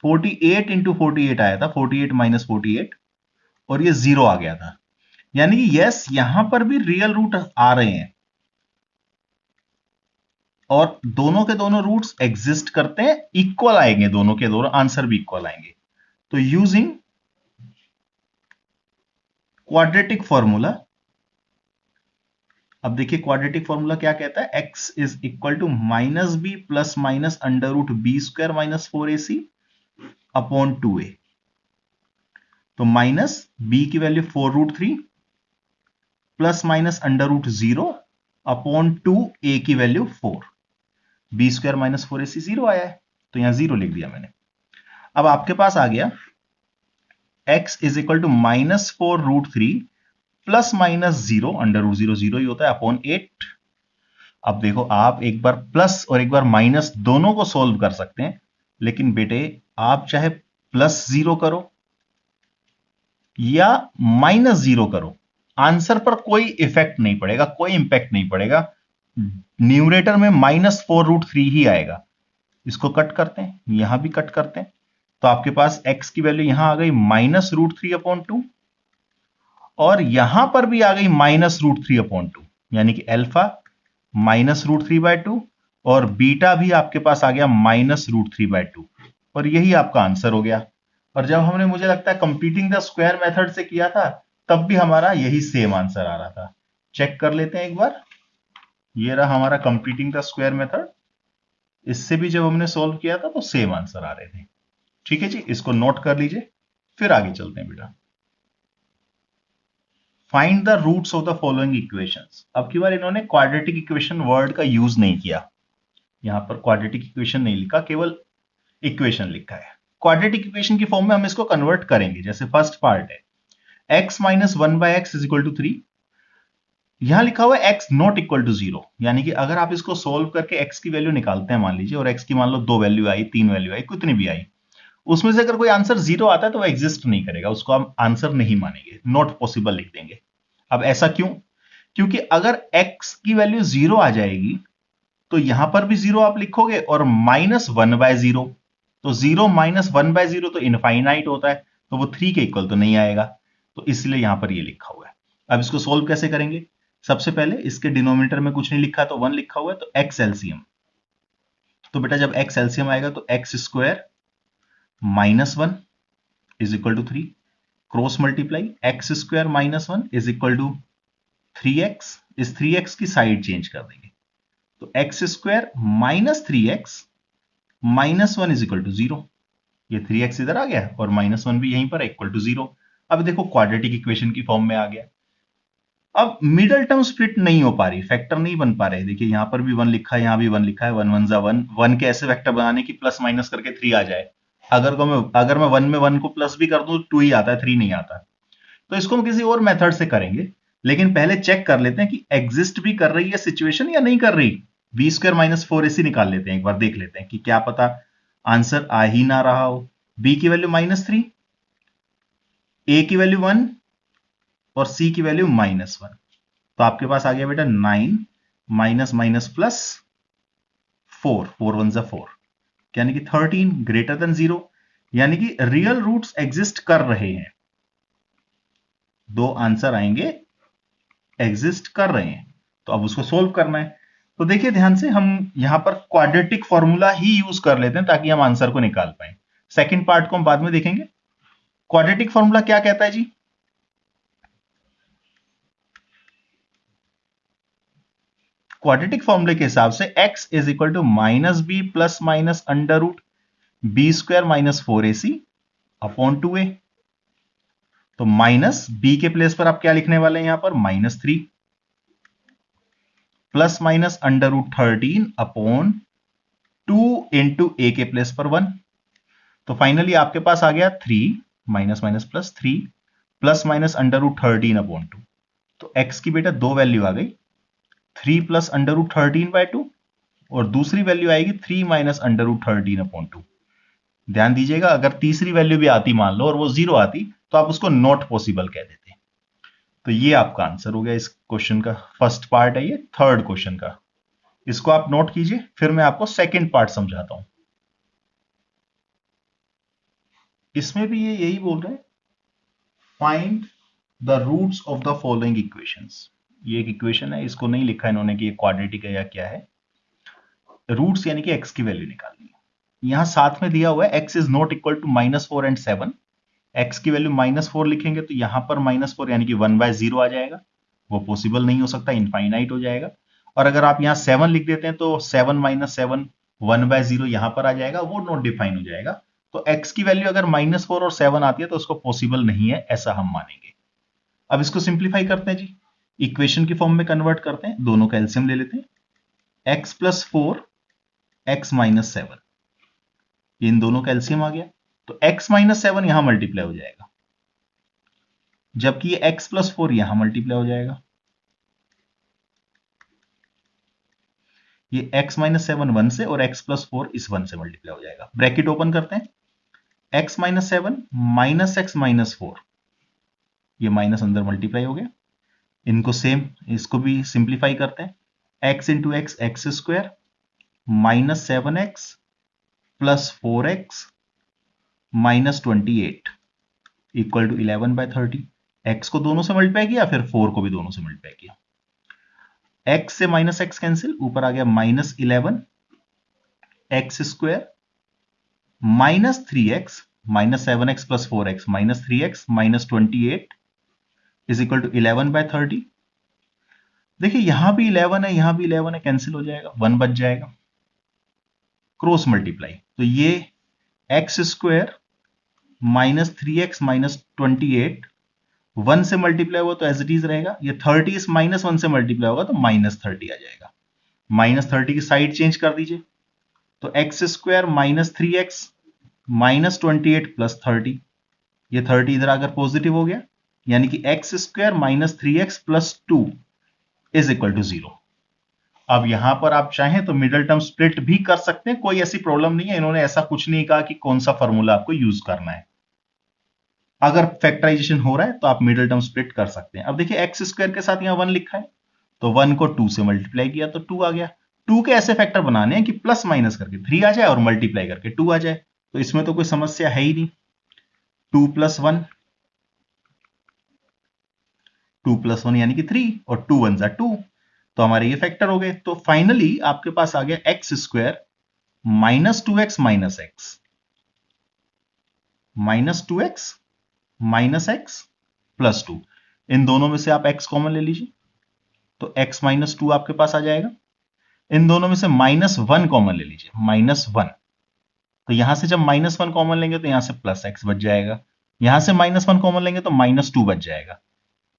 48 इंटू 48 आया था, 48 माइनस 48, और ये 0 आ गया था। यानी कि यस, यहां पर भी रियल रूट आ रहे हैं और दोनों के दोनों रूट्स एग्जिस्ट करते हैं, इक्वल आएंगे, दोनों के दोनों आंसर भी इक्वल आएंगे। तो यूजिंग क्वाड्रेटिक फॉर्मूला, अब देखिए क्वाड्रेटिक फॉर्मूला क्या कहता है, x is equal to minus b plus minus under root b square minus 4ac upon 2a। तो माइनस b की value 4 root 3 plus minus under root 0 upon 2a की value 4, B square minus 4ac 0 आया है, तो यहां 0 लिख दिया मैंने। अब आपके पास आ गया x is equal to minus 4 root 3 plus minus 0 under root 0 0 ही होता है अपॉन 8। अब देखो, आप एक बार प्लस और एक बार माइनस दोनों को सोल्व कर सकते हैं, लेकिन बेटे आप चाहे प्लस 0 करो या माइनस 0 करो, आंसर पर कोई इफेक्ट नहीं पड़ेगा, कोई इंपैक्ट नहीं पड़ेगा। न्यूमरेटर में -4√3 ही आएगा। इसको कट करते हैं, यहां भी कट करते हैं, तो आपके पास x की वैल्यू यहां आ गई -√3/2 और यहां पर भी आ गई -√3/2, यानी कि अल्फा -√3/2 और बीटा भी आपके पास आ गया -√3/2 और यही आपका आंसर हो गया। और जब हमने, मुझे लगता है, कंप्लीटिंग द स्क्वायर मेथड से किया था, तब भी हमारा यही सेम आंसर आ रहा था। चेक कर लेते हैं एक बार। ये रहा हमारा कंप्लीटिंग द स्क्वायर मेथड। इससे भी जब हमने सॉल्व किया था तो सेम आंसर आ रहे थे। ठीक है जी, इसको नोट कर लीजिए, फिर आगे चलते हैं बेटा। Find the roots of the following equations. अब की बार इन्होंने क्वाड्रेटिक इक्वेशन वर्ड का यूज नहीं किया, यहां पर क्वाड्रेटिक इक्वेशन नहीं लिखा, केवल इक्वेशन लिखा है। क्वाड्रेटिक इक्वेशन की फॉर्म में हम इसको कन्वर्ट करेंगे। जैसे फर्स्ट पार्ट है x minus 1/x is equal to 3, यहां लिखा हुआ है x नॉट इक्वल टू 0, यानी कि अगर आप इसको सोल्व करके x की वैल्यू निकालते हैं मान लीजिए, और x की मान लो 2 वैल्यू आई, 3 वैल्यू आई, कितनी भी आई, उसमें से अगर कोई आंसर 0 आता है तो वो एग्जिस्ट नहीं करेगा, उसको हम आंसर नहीं मानेंगे, नॉट पॉसिबल लिख देंगे। अब ऐसा क्यों? क्योंकि अगर x की वैल्यू 0 आ जाएगी तो यहां पर भी 0 आप लिखोगे और -1/0, तो 0 -1/0 तो इनफाइनाइट होता है, तो वो 3 के इक्वल तो नहीं आएगा, तो इसलिए यहां पर ये लिखा हुआ है। अब इसको सोल्व कैसे करेंगे? सबसे पहले इसके डिनोमिनेटर में कुछ नहीं लिखा, तो 1 लिखा हुआ है, तो x एलसीएम। तो बेटा जब x एलसीएम आएगा तो x square -1 is equal to 3, cross multiply x square -1 is equal to 3x, इस 3x की साइड चेंज कर देंगे, तो x square -3x -1 is equal to 0, ये 3x इधर आ गया और -1 भी यहीं पर इक्वल टू 0। अब देखो क्वाड्रेटिक इक्वेशन की फॉर्म में आ गया। अब मिडल टर्म स्प्लिट नहीं हो पा रही, फैक्टर नहीं बन पा रहे। देखिए यहां पर भी 1 लिखा है, यहां भी 1 लिखा है, 1 1 जा 1, 1 के ऐसे फैक्टर बनाने की प्लस माइनस करके 3 आ जाए। अगर मैं 1 में 1 को प्लस भी कर दूं 2 ही आता है, 3 नहीं आता। तो इसको हम किसी और मेथड से करेंगे, लेकिन पहले चेक कर लेते हैं कि एग्जिस्ट भी कर रही है सिचुएशन या नहीं कर रही। बी स्क्वायर -4ac निकाल लेते हैं, एक बार देख लेते हैं कि क्या पता आंसर आ ही ना रहा हो। बी की वैल्यू -3, ए की वैल्यू 1 और सी की वैल्यू -1, तो आपके पास आ गया बेटा 9 माइनस माइनस प्लस 4, 4 1 जा 4, यानी कि 13 ग्रेटर देन 0, यानी कि रियल रूट्स एग्जिस्ट कर रहे हैं। दो आंसर आएंगे एग्जिस्ट कर रहे हैं, तो अब उसको सोल्व करना है। तो देखिए ध्यान से, हम यहां पर क्वाड्रेटिक फॉर्मूला ही यूज कर लेते हैं ताकि हम आंसर को निकाल पाए। सेकंड पार्ट को हम बाद में देखेंगे। क्वाड्रेटिक फॉर्मूला क्या कहता है जी? क्वाड्रेटिक फॉर्मूले के हिसाब से x is equal to -b plus minus under root b square -4ac upon 2a। तो माइनस बी के प्लेस पर आप क्या लिखने वाले हैं? यहां पर -3 plus minus under root 13 upon 2 into A के प्लेस पर 1। तो फाइनली आपके पास आ गया 3 minus minus plus 3 plus minus under root 13 upon 2। तो x की बेटा दो वैल्यू आ गई, 3 प्लस अंडर रूट 13/2 और दूसरी वैल्यू आएगी 3 माइनस अंडर रूट 13 अपॉन 2। ध्यान दीजिएगा, अगर तीसरी वैल्यू भी आती मान लो और वो 0 आती तो आप उसको नॉट पॉसिबल कह देते। तो ये आपका आंसर हो गया इस क्वेश्चन का। फर्स्ट पार्ट है ये, थर्ड क्वेश्चन का। इसको आप नोट कीजिए, फिर मैं आपको सेकंड पार्ट समझाता हूं। इसमें भी ये यही बोल रहे हैं, find the roots of the following equations. ये एक इक्वेशन है, इसको नहीं लिखा इन्होंने कि ये क्वाड्रेटिक है या क्या है। रूट्स यानी कि एक्स की वैल्यू निकालनी है। यहां साथ में दिया हुआ है x is not equal to -4 and 7। X की वैल्यू -4 लिखेंगे तो यहां पर -4 यानी कि 1/0 आ जाएगा, वो पॉसिबल नहीं हो सकता, इनफाइनाइट हो जाएगा। और अगर आप यहां 7 लिख देते हैं तो 7 - 7 1/0 यहां पर आ जाएगा, वो नॉट डिफाइन हो जाएगा। तो x की वैल्यू अगर -4 और 7 आती है तो उसको पॉसिबल नहीं है, ऐसा हम मानेंगे। अब इसको सिंप्लीफाई करते हैं जी, इक्वेशन की फॉर्म में कन्वर्ट करते हैं, दोनों का एलसीएम ले लेते हैं। x + 4 x - 7, इन दोनों का एलसीएम आ गया, तो x - 7 यहां मल्टीप्लाई हो जाएगा, जबकि ये x + 4 यहां मल्टीप्लाई हो जाएगा। ये x - 7 1 से और x + 4 इस 1 से मल्टीप्लाई हो जाएगा। ब्रैकेट ओपन करते हैं, x - 7 - x - 4, ये माइनस अंदर मल्टीप्लाई हो गया। इनको सेम, इसको भी सिंप्लीफाई करते हैं। x into x x square minus 7x plus 4x minus 28 equal to 11/30। x को दोनों से मल्टीप्लाई किया, फिर 4 को भी दोनों से मल्टीप्लाई किया। x से माइनस एक्स कैंसिल, ऊपर आ गया minus 11 x square minus 3x minus 7x plus 4x minus 3x minus 28 is equal to 11/30। देखिए यहां भी 11 है, यहां भी 11 है, कैंसिल हो जाएगा, 1 बच जाएगा, क्रॉस मल्टीप्लाई। तो ये x square minus 3x minus 28 1 से मल्टीप्लाई हुआ तो एज इट इज रहेगा। ये 30 इस माइनस 1 से मल्टीप्लाई होगा तो माइनस 30 आ जाएगा। माइनस 30 की साइड चेंज कर दीजिए, तो x square minus 3x minus 28 plus 30, ये 30 इधर आकर पॉजिटिव हो गया, यानी कि x square minus 3x plus 2 is equal to 0। अब यहां पर आप चाहें तो मिडिल टर्म स्प्लिट भी कर सकते हैं, कोई ऐसी प्रॉब्लम नहीं है, इन्होंने ऐसा कुछ नहीं कहा कि कौन सा फॉर्मूला आपको यूज करना है। अगर फैक्टराइजेशन हो रहा है तो आप मिडिल टर्म स्प्लिट कर सकते हैं। अब देखिए एक्स स्क्वायर के साथ यहां 1 लिखा है, तो 1 को 2 से मल्टीप्लाई किया तो 2 आ गया। 2 के ऐसे फैक्टर बनाने हैं कि प्लस माइनस करके 3 आ जाए और मल्टीप्लाई करके 2 आ जाए, तो इसमें तो कोई समस्या है ही नहीं। 2 प्लस 1, 2 प्लस 1 यानी कि 3 और 2 1 जा 2, तो हमारे ये फैक्टर हो गए। तो फाइनली आपके पास आ गया x square minus 2x minus x minus 2x minus x plus 2। इन दोनों में से आप x कॉमन ले लीजिए, तो x माइनस 2 आपके पास आ जाएगा। इन दोनों में से माइनस 1 कॉमन ले लीजिए, माइनस 1, तो यहां से जब माइनस 1 कॉमन लेंगे तो यहां से प्लस x बच जाएगा, यहां से माइनस 1 कॉमन लेंगे तो माइनस 2 बच जाएगा।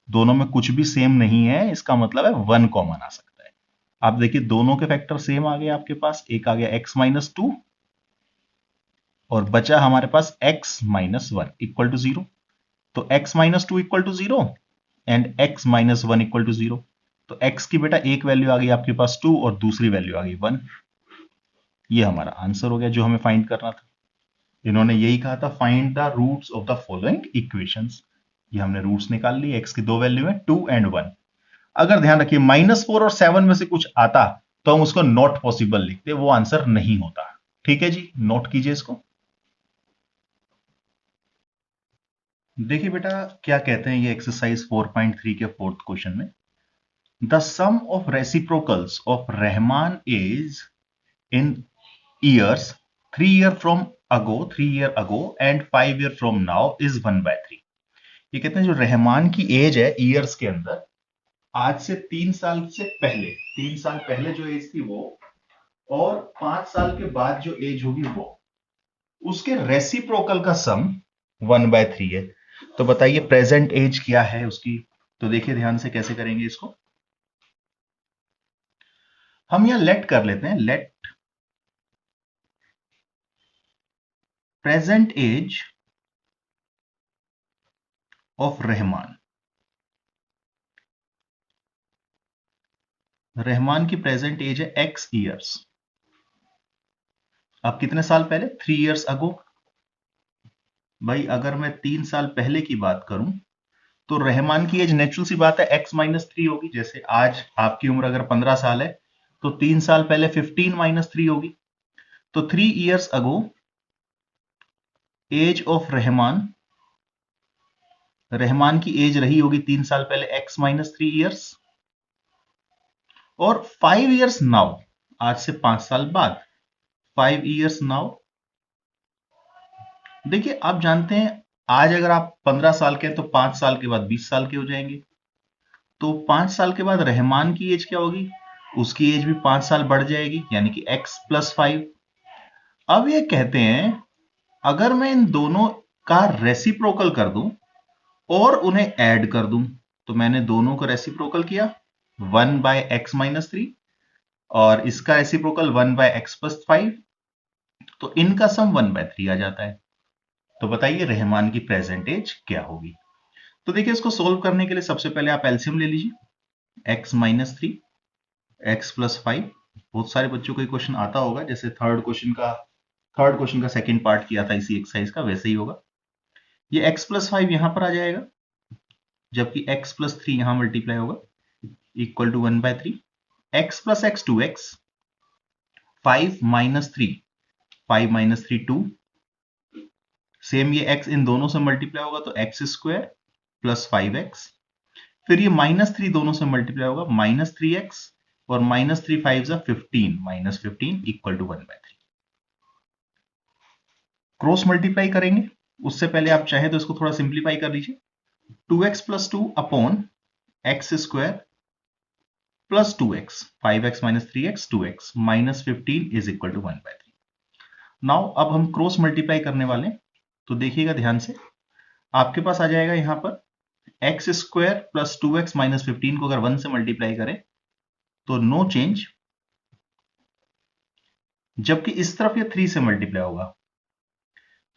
दोनों में कुछ भी सेम नहीं है, इसका मतलब है 1 कॉमन आ सकता है। आप देखिए दोनों के फैक्टर सेम आ गए आपके पास, एक आ गया x माइनस 2 और बचा हमारे पास x माइनस 1 इक्वल टू 0। तो x minus 2 equal to 0 and x minus 1 equal to 0। तो x की बेटा एक वैल्यू आ गई आपके पास 2 और दूसरी वैल्यू आ गई 1। ये हमारा आंसर हो गया जो हमें फाइंड करना था। इन्होंने यही कहा था find the roots of the following equations. ये हमने रूट्स निकाल लिए, x की दो वैल्यू है 2 एंड 1। अगर ध्यान रखिए -4 और 7 में से कुछ आता तो हम उसको नॉट पॉसिबल लिखते, वो आंसर नहीं होता। ठीक है जी, नोट कीजिए इसको। देखिए बेटा क्या कहते हैं ये एक्सरसाइज 4.3 के फोर्थ क्वेश्चन में, the sum of reciprocals of Rahman is in years 3 year ago and 5 year from now is 1/3। ये कहते हैं जो रहमान की एज है ईयर्स के अंदर, आज से 3 साल से पहले, 3 साल पहले जो एज थी वो, और 5 साल के बाद जो एज होगी वो, उसके रेसिप्रोकल का सम 1/3 है। तो बताइए प्रेजेंट एज क्या है उसकी। तो देखिए ध्यान से कैसे करेंगे इसको, हम यहां लेट कर लेते हैं, let present age of Rahman. Rahman की प्रेजेंट एज है x ईयर्स। अब कितने साल पहले, 3 ईयर्स अगो। भाई अगर मैं 3 साल पहले की बात करूं तो रहमान की एज नेचुरल सी बात है x माइनस 3 होगी। जैसे आज आपकी उम्र अगर 15 साल है तो 3 साल पहले 15 माइनस 3 होगी। तो 3 years ago age of Rahman, Rahman की एज रही होगी 3 साल पहले x माइनस 3 ईयर्स, और 5 ईयर्स नाउ, आज से 5 साल बाद 5 ईयर्स नाउ। देखिए आप जानते हैं आज अगर आप 15 साल के हैं तो 5 साल के बाद 20 साल के हो जाएंगे, तो 5 साल के बाद रहमान की एज क्या होगी, उसकी एज भी 5 साल बढ़ जाएगी, यानी कि x प्लस 5। अब ये कहते हैं अगर मैं इन दोनों का रेसिप्रोकल कर दूं और उन्हें ऐड कर दूं, तो मैंने दोनों को रेसिप्रोकल किया 1/x माइनस 3 और इसका रेसिप्रोकल 1/x प्लस 5, तो इनका सम 1/3 आ जाता है। तो बताइए रहमान की प्रेजेंट एज क्या होगी। तो देखिए इसको सोल्व करने के लिए सबसे पहले आप एलसीएम ले लीजिए, x माइनस 3 x प्लस 5। बहुत सारे बच्चों को ये क्वेश्चन आता होगा, जैसे थर्ड क्वेश्चन का सेकंड पार्ट किया था इसी एक्सरसाइज का, वैसे ही होगा। ये x प्लस 5 यहां पर आ जाएगा, जबकि x प्लस 3 यहां मल्टीप्लाई होगा, equal to 1/3। x plus x 2x, 5 minus 3, 5 minus 3 2, same ये x इन दोनों से मल्टीप्लाई होगा तो एक्स स्क्वायर प्लस 5x, फिर ये -3 दोनों से मल्टीप्लाई होगा -3x, और -3 5 जा 15, -15 इक्वल टू 1/3। क्रॉस मल्टीप्लाई करेंगे, उससे पहले आप चाहे तो इसको थोड़ा सिंप्लीफाई कर लीजिए। 2x plus 2 upon x square plus 2x, 5x minus 3x 2x minus 15 is equal to 1/3। Now अब हम क्रॉस मल्टीप्लाई करने वाले हैं, तो देखिएगा ध्यान से, आपके पास आ जाएगा यहां पर x square plus 2x minus 15 को अगर 1 से मल्टीप्लाई करें तो नो चेंज, जबकि इस तरफ ये 3 से मल्टीप्लाई होगा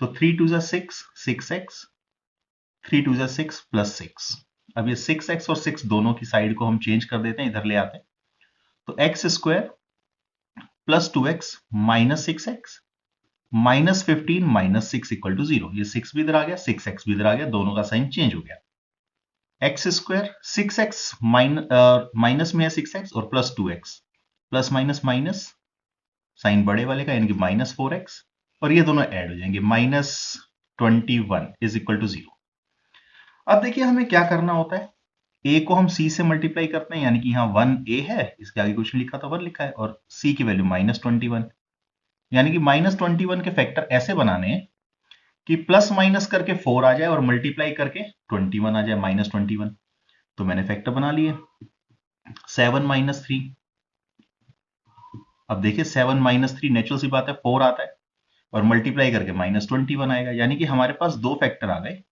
तो 3 2 जा 6, 6x, 3 2 जा 6 प्लस 6। अब ये 6x और 6 दोनों की साइड को हम चेंज कर देते हैं, इधर ले आते हैं, तो x square plus 2x minus 6x minus 15 minus 6 equal to 0। ये 6 भी इधर आ गया, 6x भी इधर आ गया, दोनों का साइन चेंज हो गया। एक्स स्क्वायर 6x माइनस में है 6x और plus 2x, plus minus minus, sign बड़े वाले का यानी कि -4x, और ये दोनों ऐड हो जाएंगे, -21 इज इक्वल टू 0। अब देखिए हमें क्या करना होता है, a को हम c से मल्टीप्लाई करते हैं, यानी कि यहाँ 1a है, इसके आगे कुछ नहीं लिखा था 1 लिखा है, और c की वैल्यू -21, यानी कि -21 के फैक्टर ऐसे बनाने हैं कि प्लस माइनस करके 4 आ जाए और मल्टीप्लाई करके 21 आ जाए, -21। तो मैंने फैक्टर बना लिए 7 माइनस 3। अब देखिए 7 माइनस 3 नेचुरल सी बात है 4 आता है, और मल्टीप्लाई करके -21 आएगा, यानी कि हमारे पास दो फैक्टर आ गए।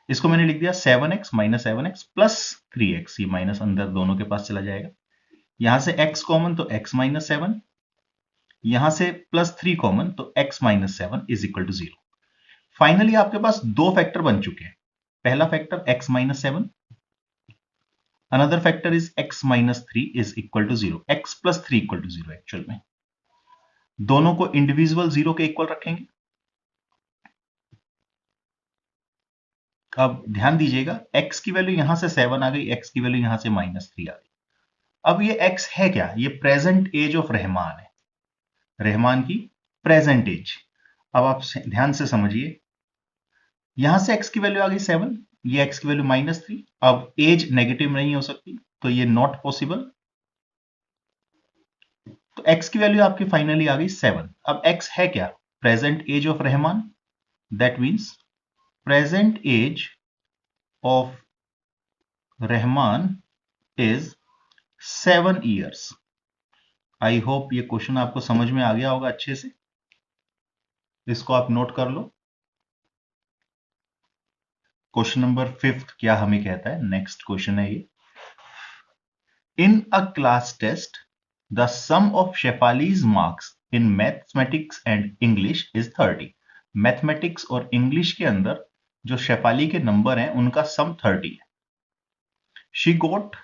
इसको मैंने लिख दिया 7x minus 7x plus 3x, ये माइनस अंदर दोनों के पास चला जाएगा, यहां से x कॉमन तो x माइनस 7, यहां से प्लस 3 कॉमन तो x minus 7 is equal to 0। Finally आपके पास दो फैक्टर बन चुके हैं, पहला factor x minus 7, another factor is x minus 3 is equal to 0, x plus 3 equal to 0। Actual में दोनों को इंडिविजुअल 0 के इक्वल रखेंगे। अब ध्यान दीजिएगा, x की वैल्यू यहां से 7 आ गई, x की वैल्यू यहां से -3 आ गई। अब ये x है क्या, ये प्रेजेंट एज ऑफ रहमान है, रहमान की प्रेजेंट एज। अब आप ध्यान से समझिए, यहां से x की वैल्यू आ गई 7, ये x की वैल्यू -3, अब एज नेगेटिव नहीं हो सकती तो ये नॉट पॉसिबल, तो x की वैल्यू आपकी फाइनली आ गई 7। अब x है क्या, present age of Rahman, that means present age of Rahman is 7 years. I hope ये क्वेश्चन आपको समझ में आ गया होगा अच्छे से, इसको आप नोट कर लो। क्वेश्चन नंबर 5 क्या हमें कहता है, नेक्स्ट क्वेश्चन है ये, in a class test the sum of Shefali's marks in mathematics and English is 30। Mathematics और इंग्लिश के अंदर जो शेफाली के नंबर हैं उनका सम 30 है। She got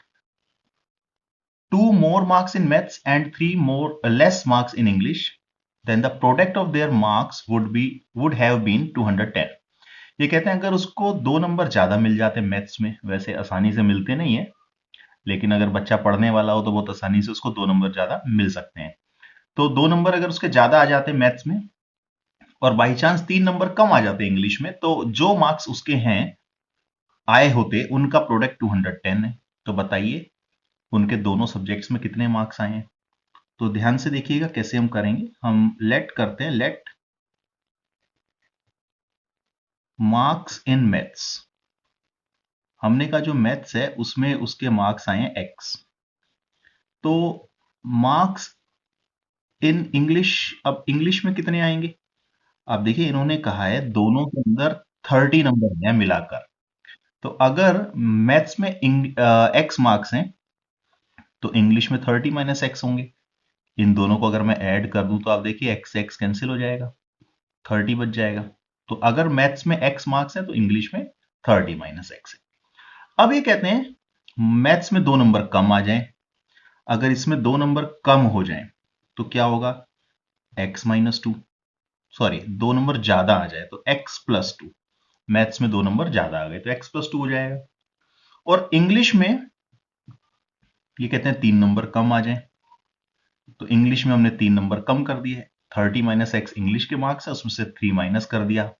2 more marks in maths and 3 more less marks in English, then the product of their marks would have been 210। ये कहते हैं अगर उसको 2 नंबर ज्यादा मिल जाते मैथ्स में, वैसे आसानी से मिलते नहीं है, लेकिन अगर बच्चा पढ़ने वाला हो तो बहुत आसानी से उसको 2 नंबर ज्यादा मिल सकते हैं। तो 2 नंबर अगर उसके ज्यादा आ जाते मैथ्स में और बाई चांस 3 नंबर कम आ जाते इंग्लिश में, तो जो मार्क्स उसके हैं आए होते उनका प्रोडक्ट 210 है। तो बताइए उनके दोनों सब्जेक्ट्स में कितने मार्क्स आए हैं। तो ध्यान से देखिएगा कैसे हम करेंगे, हम लेट करते हैं, लेट मार्क्स इन मैथ्स, हमने का जो मैथ्स है उसमें उसके मार्क्स आए हैं x, तो मार्क्स इन इंग्लिश, अब इंग्लिश में कितने आएंगे। अब देखिए इन्होंने कहा है दोनों के अंदर 30 नंबर हैं मिलाकर, तो अगर मैथ्स में x मार्क्स हैं तो इंग्लिश में 30 माइनस x होंगे। इन दोनों को अगर मैं ऐड कर दूं तो आप देखिए x से x कैंसिल हो जाएगा, 30 बच जाएगा। तो अगर मैथ्स में x मार्क्स है तो इंग्लिश में 30 माइनस x है। अब ये कहते हैं मैथ्स में 2 नंबर कम आ जाएं, अगर इसमें 2 नंबर कम हो जाएं तो क्या होगा, x माइनस 2, सॉरी 2 नंबर ज्यादा आ जाए तो x प्लस 2, मैथ्स में 2 नंबर ज्यादा आ गए तो x प्लस 2 हो जाएगा। और इंग्लिश में ये कहते हैं 3 नंबर कम आ जाए, तो इंग्लिश में हमने 3 नंबर कम कर दिए। 30 माइनस एक्स इंग्लिश के मार्क्स है, उसमें से 3 माइनस कर दिया।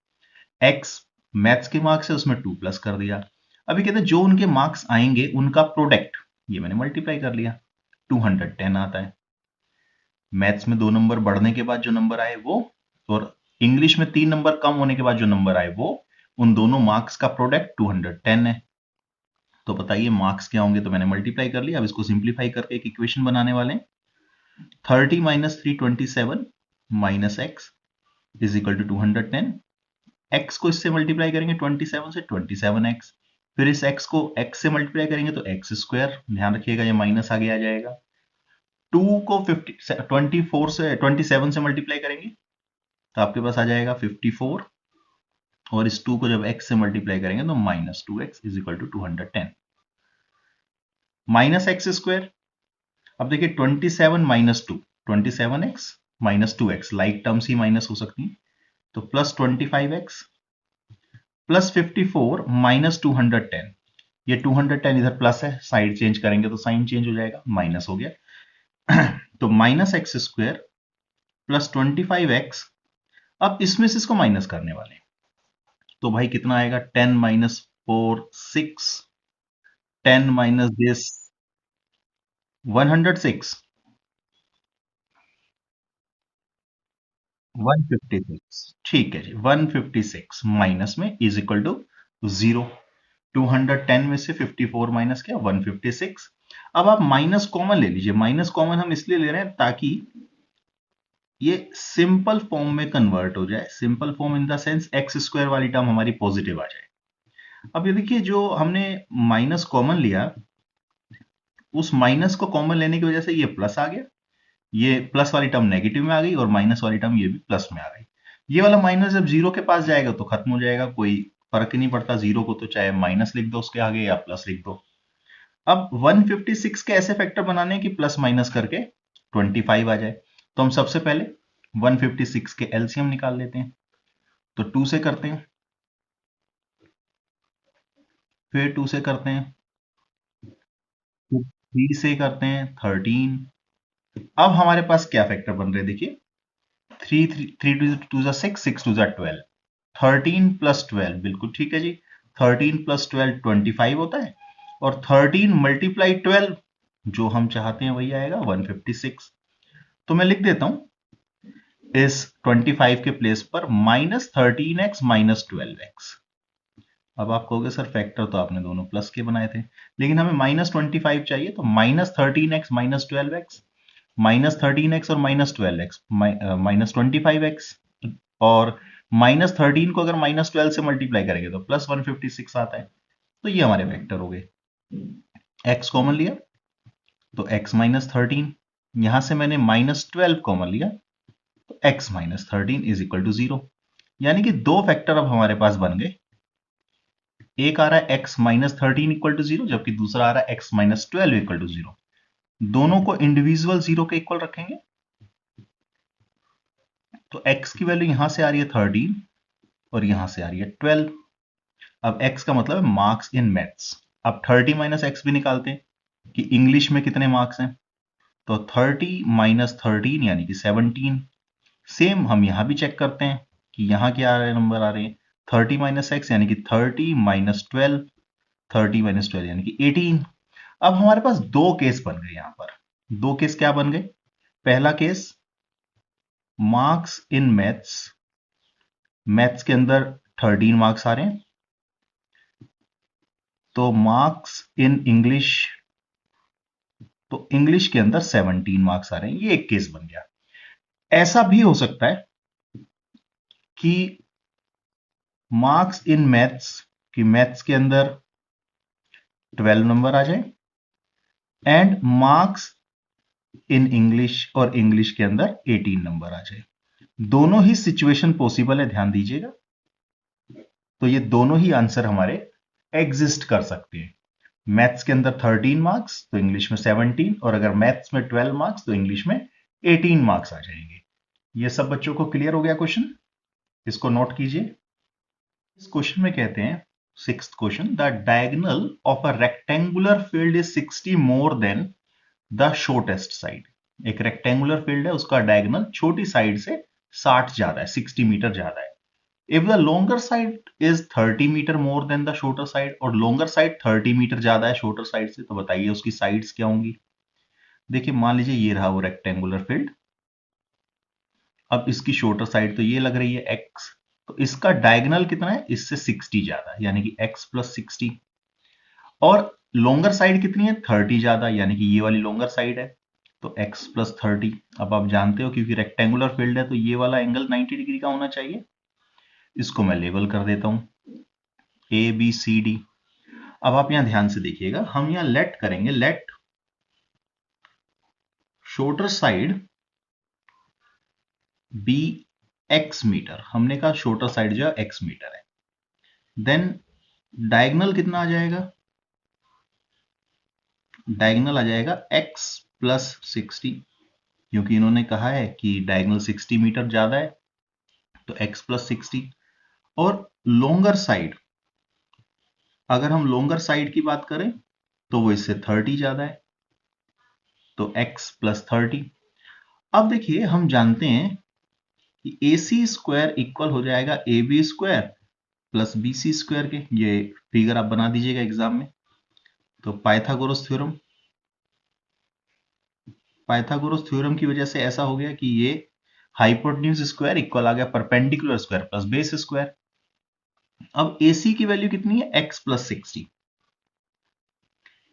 एक्स मैथ्स के मार्क्स है, उसमें 2 प्लस कर दिया। अभी कहते हैं जो उनके मार्क्स आएंगे उनका प्रोडक्ट, ये मैंने मल्टीप्लाई कर लिया, 210 आता है। मैथ्स में 2 नंबर बढ़ने के बाद जो नंबर आए वो, और इंग्लिश में 3 नंबर कम होने के बाद जो नंबर आए वो, उन दोनों मार्क्स का प्रोडक्ट 210 है। तो बताइए मार्क्स क्या होंगे, तो मैंने मल्टीप्लाई कर लिया। अब इसको सिंप्लीफाई करके एक इक्वेशन बनाने वाले हैं। 30 minus 327 minus x is equal to 210। X को इससे मल्टीप्लाई करेंगे 27 से, 27x। फिर इस x को x से मल्टीप्लाई करेंगे तो x स्क्वायर, ध्यान रखिएगा ये माइनस आगे आ जाएगा। 2 को 24 से 27 से मल्टीप्लाई करेंगे तो आपके पास आ जाएगा 54, और इस 2 को जब x से मल्टीप्लाई करेंगे तो minus 2x is equal to 210 minus X square. अब देखिए 27 minus 2, 27x minus 2x, like terms ही माइनस हो सकती हैं, तो प्लस 25x प्लस 54 माइनस 210। ये 210 इधर प्लस है, साइड चेंज करेंगे तो साइन चेंज हो जाएगा, माइनस हो गया। तो minus X square plus 25x। अब इसमें से इसको माइनस करने वाले हैं, तो भाई कितना आएगा, 10 माइनस 4 6, 10 माइनस दिस 106, 156। ठीक है जी, 156 माइनस में इज इक्वल टू 0। 210 में से 54 माइनस किया 156। अब आप माइनस कॉमन ले लीजिए। माइनस कॉमन हम इसलिए ले रहे हैं ताकि ये सिंपल फॉर्म में कन्वर्ट हो जाए। Simple form in the sense x square वाली टर्म हमारी पॉजिटिव आ जाए। अब ये देखिए जो हमने माइनस कॉमन लिया, उस माइनस को कॉमन लेने की वजह से ये प्लस आ गया, ये प्लस वाली टर्म नेगेटिव में आ गई और माइनस वाली टर्म ये भी प्लस में आ गई। ये वाला माइनस जब जीरो के पास जाएगा तो खत्म हो जाएगा, कोई फर्क ही नहीं पड़ता जीरो को, तो चाहे माइनस लिख दो उसके आगे या प्लस लिख दो। अब 156 के ऐसे फैक्टर बनाने कि प्लस माइनस करके 25 आ जाए, तो हम सबसे पहले 156 के एलसीएम निकाल लेते हैं। तो 2 से करते हैं, फिर 2 से करते हैं, फिर 3 से करते हैं 13। अब हमारे पास क्या फैक्टर बन रहे हैं देखिए, 3 टू जा 6, 6 टू जा 12, 13 प्लस 12, बिल्कुल ठीक है जी। 13 प्लस 12 25 होता है, और 13 मल्टीप्लाई 12 जो हम चाहते हैं वही आएगा 156। तो मैं लिख देता हूं इस 25 के प्लेस पर माइनस 13x माइनस 12x। अब आप कहोगे सर फैक्टर तो आपने दोनों प्लस के बनाए थे, लेकिन हमें माइनस 25 चाहिए, तो minus 13x minus 12x, minus 13x और माइनस 12x माइनस 25x, और माइनस 13 को अगर माइनस 12 से मल्टीप्लाई करेंगे तो प्लस 156 आता है। तो ये हमारे वेक्टर हो गए। x कॉमन लिया तो x माइनस 13, यहां से मैंने माइनस 12 कॉमन लिया तो x minus 13 is equal to 0। यानी कि दो फैक्टर अब हमारे पास बन गए। एक आ रहा है x माइनस 13 इक्वल टू 0, जबकि दूसरा आ रहा है x माइनस 12 इक्वल टू 0। दोनों को इंडिविजुअल 0 के इक्वल रखेंगे, तो x की वैल्यू यहां से आ रही है 13 और यहां से आ रही है 12। अब x का मतलब है मार्क्स इन मैथ्स। अब 30 माइनस एक्स भी निकालते हैं कि इंग्लिश में कितने मार्क्स हैं, तो 30 माइनस 13 यानी कि 17। सेम हम यहां भी चेक करते हैं कि यहां क्या आ रहे नंबर आ रहे हैं, 30 माइनस एक्स यानी कि 30 माइनस 12, 30 माइनस 12 यानी कि 18। अब हमारे पास दो केस बन गए यहां पर। दो केस क्या बन गए, पहला case marks in maths, maths के अंदर 13 मार्क्स आ रहे हैं, तो मार्क्स इन इंग्लिश, तो इंग्लिश के अंदर 17 मार्क्स आ रहे हैं। ये एक केस बन गया। ऐसा भी हो सकता है कि मार्क्स इन मैथ्स, कि मैथ्स के अंदर 12 नंबर आ जाए, एंड मार्क्स इन इंग्लिश, और इंग्लिश के अंदर 18 नंबर आ जाए। दोनों ही सिचुएशन पॉसिबल है, ध्यान दीजिएगा। तो ये दोनों ही आंसर हमारे एग्जिस्ट कर सकते हैं। मैथ्स के अंदर 13 मार्क्स तो इंग्लिश में 17, और अगर मैथ्स में 12 मार्क्स तो इंग्लिश में 18 मार्क्स आ जाएंगे। ये सब बच्चों को क्लियर हो गया क्वेश्चन, इसको नोट कीजिए। इस क्वेश्चन में कहते हैं, sixth question, the diagonal of a rectangular field is 60 more than the shortest side. एक रेक्टेंगुलर फील्ड है, उसका डायगोनल छोटी साइड से 60 ज्यादा है, 60 मीटर ज्यादा है। If the longer side is 30 metre more than the shorter side, और लॉन्गर साइड 30 मीटर ज्यादा है शॉर्टर साइड से, तो बताइए उसकी साइड्स क्या होंगी। देखिए मान लीजिए ये रहा वो रेक्टेंगुलर फील्ड। अब इसकी शॉर्टर साइड तो ये लग रही है x, तो इसका डायगोनल कितना है, इससे 60 ज्यादा है, यानी कि x प्लस 60। और लॉन्गर साइड कितनी है, 30 ज्यादा, यानी कि ये वाली लॉन्गर साइड है, तो x प्लस 30। अब आप जानते हो क्योंकि रेक्टेंगुलर फील्ड है तो ये वाला एंगल 90 डिग्री का होना चाहिए। इसको मैं लेबल कर देता हूं ए बी सी डी। अब आप यहां ध्यान से देखिएगा, हम यहां लेट करेंगे, let shorter side be x metre. हमने कहा शॉर्टर साइड जो है x मीटर है। देन डायगोनल कितना आ जाएगा, डायगोनल आ जाएगा x प्लस 60, क्योंकि इन्होंने कहा है कि डायगोनल 60 मीटर ज्यादा है, तो x प्लस 60। और लॉन्गर साइड, अगर हम लॉन्गर साइड की बात करें तो वो इससे 30 ज्यादा है, तो x प्लस 30। अब देखिए हम जानते हैं कि ए सी स्क्वायर इक्वल हो जाएगा A B square plus B C square के। ये फिगर आप बना दीजिएगा एग्जाम में। तो पाइथागोरस थ्योरम, पाइथागोरस थ्योरम की वजह से ऐसा हो गया कि ये हाइपोटेन्यूज स्क्वायर इक्वल आ गया perpendicular square plus base square. अब ए सी की वैल्यू कितनी है, x प्लस 60,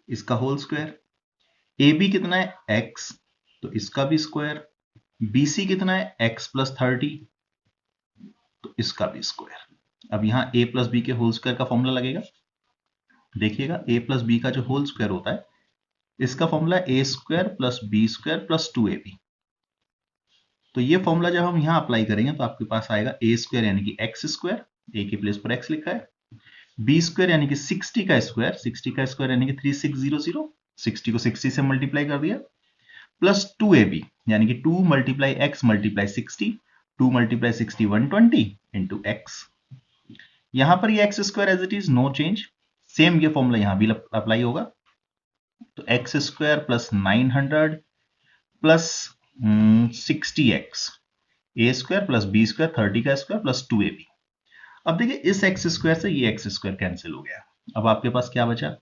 इसका होल स्क्वायर। ए बी कितना है, x, तो इसका भी स्क्वायर। बी सी कितना है, x प्लस 30, तो इसका भी स्क्वायर। अब यहां a प्लस बी के होल स्क्वायर का फॉर्मूला लगेगा। देखिएगा a प्लस बी का जो होल स्क्वायर होता है, इसका formula A square plus B square plus 2ab। तो ये फॉर्मूला जब हम यहां अप्लाई करेंगे तो आपके पास आएगा ए स्क्वायर यानी कि एक्स स्क्वायर, ए की प्लेस पर एक्स लिखा है, बी स्क्वायर यानी कि 60 का स्क्वायर, 60 का स्क्वायर यानी कि 3600, 60 को 60 से मल्टीप्लाई कर दिया, प्लस 2ab यानी कि 2 multiply x multiply 60, 2 multiply 60 120 into x. यहां पर ये x square as it is, no change, same ये फॉर्मूला यहां भी अप्लाई होगा। तो x square plus 900 plus 60x, a square plus B square 30 का स्क्वायर प्लस 2ab। अब देखिए इस एक्स स्क्वायर से ये एक्स स्क्वायर कैंसिल हो गया। अब आपके पास क्या बचा,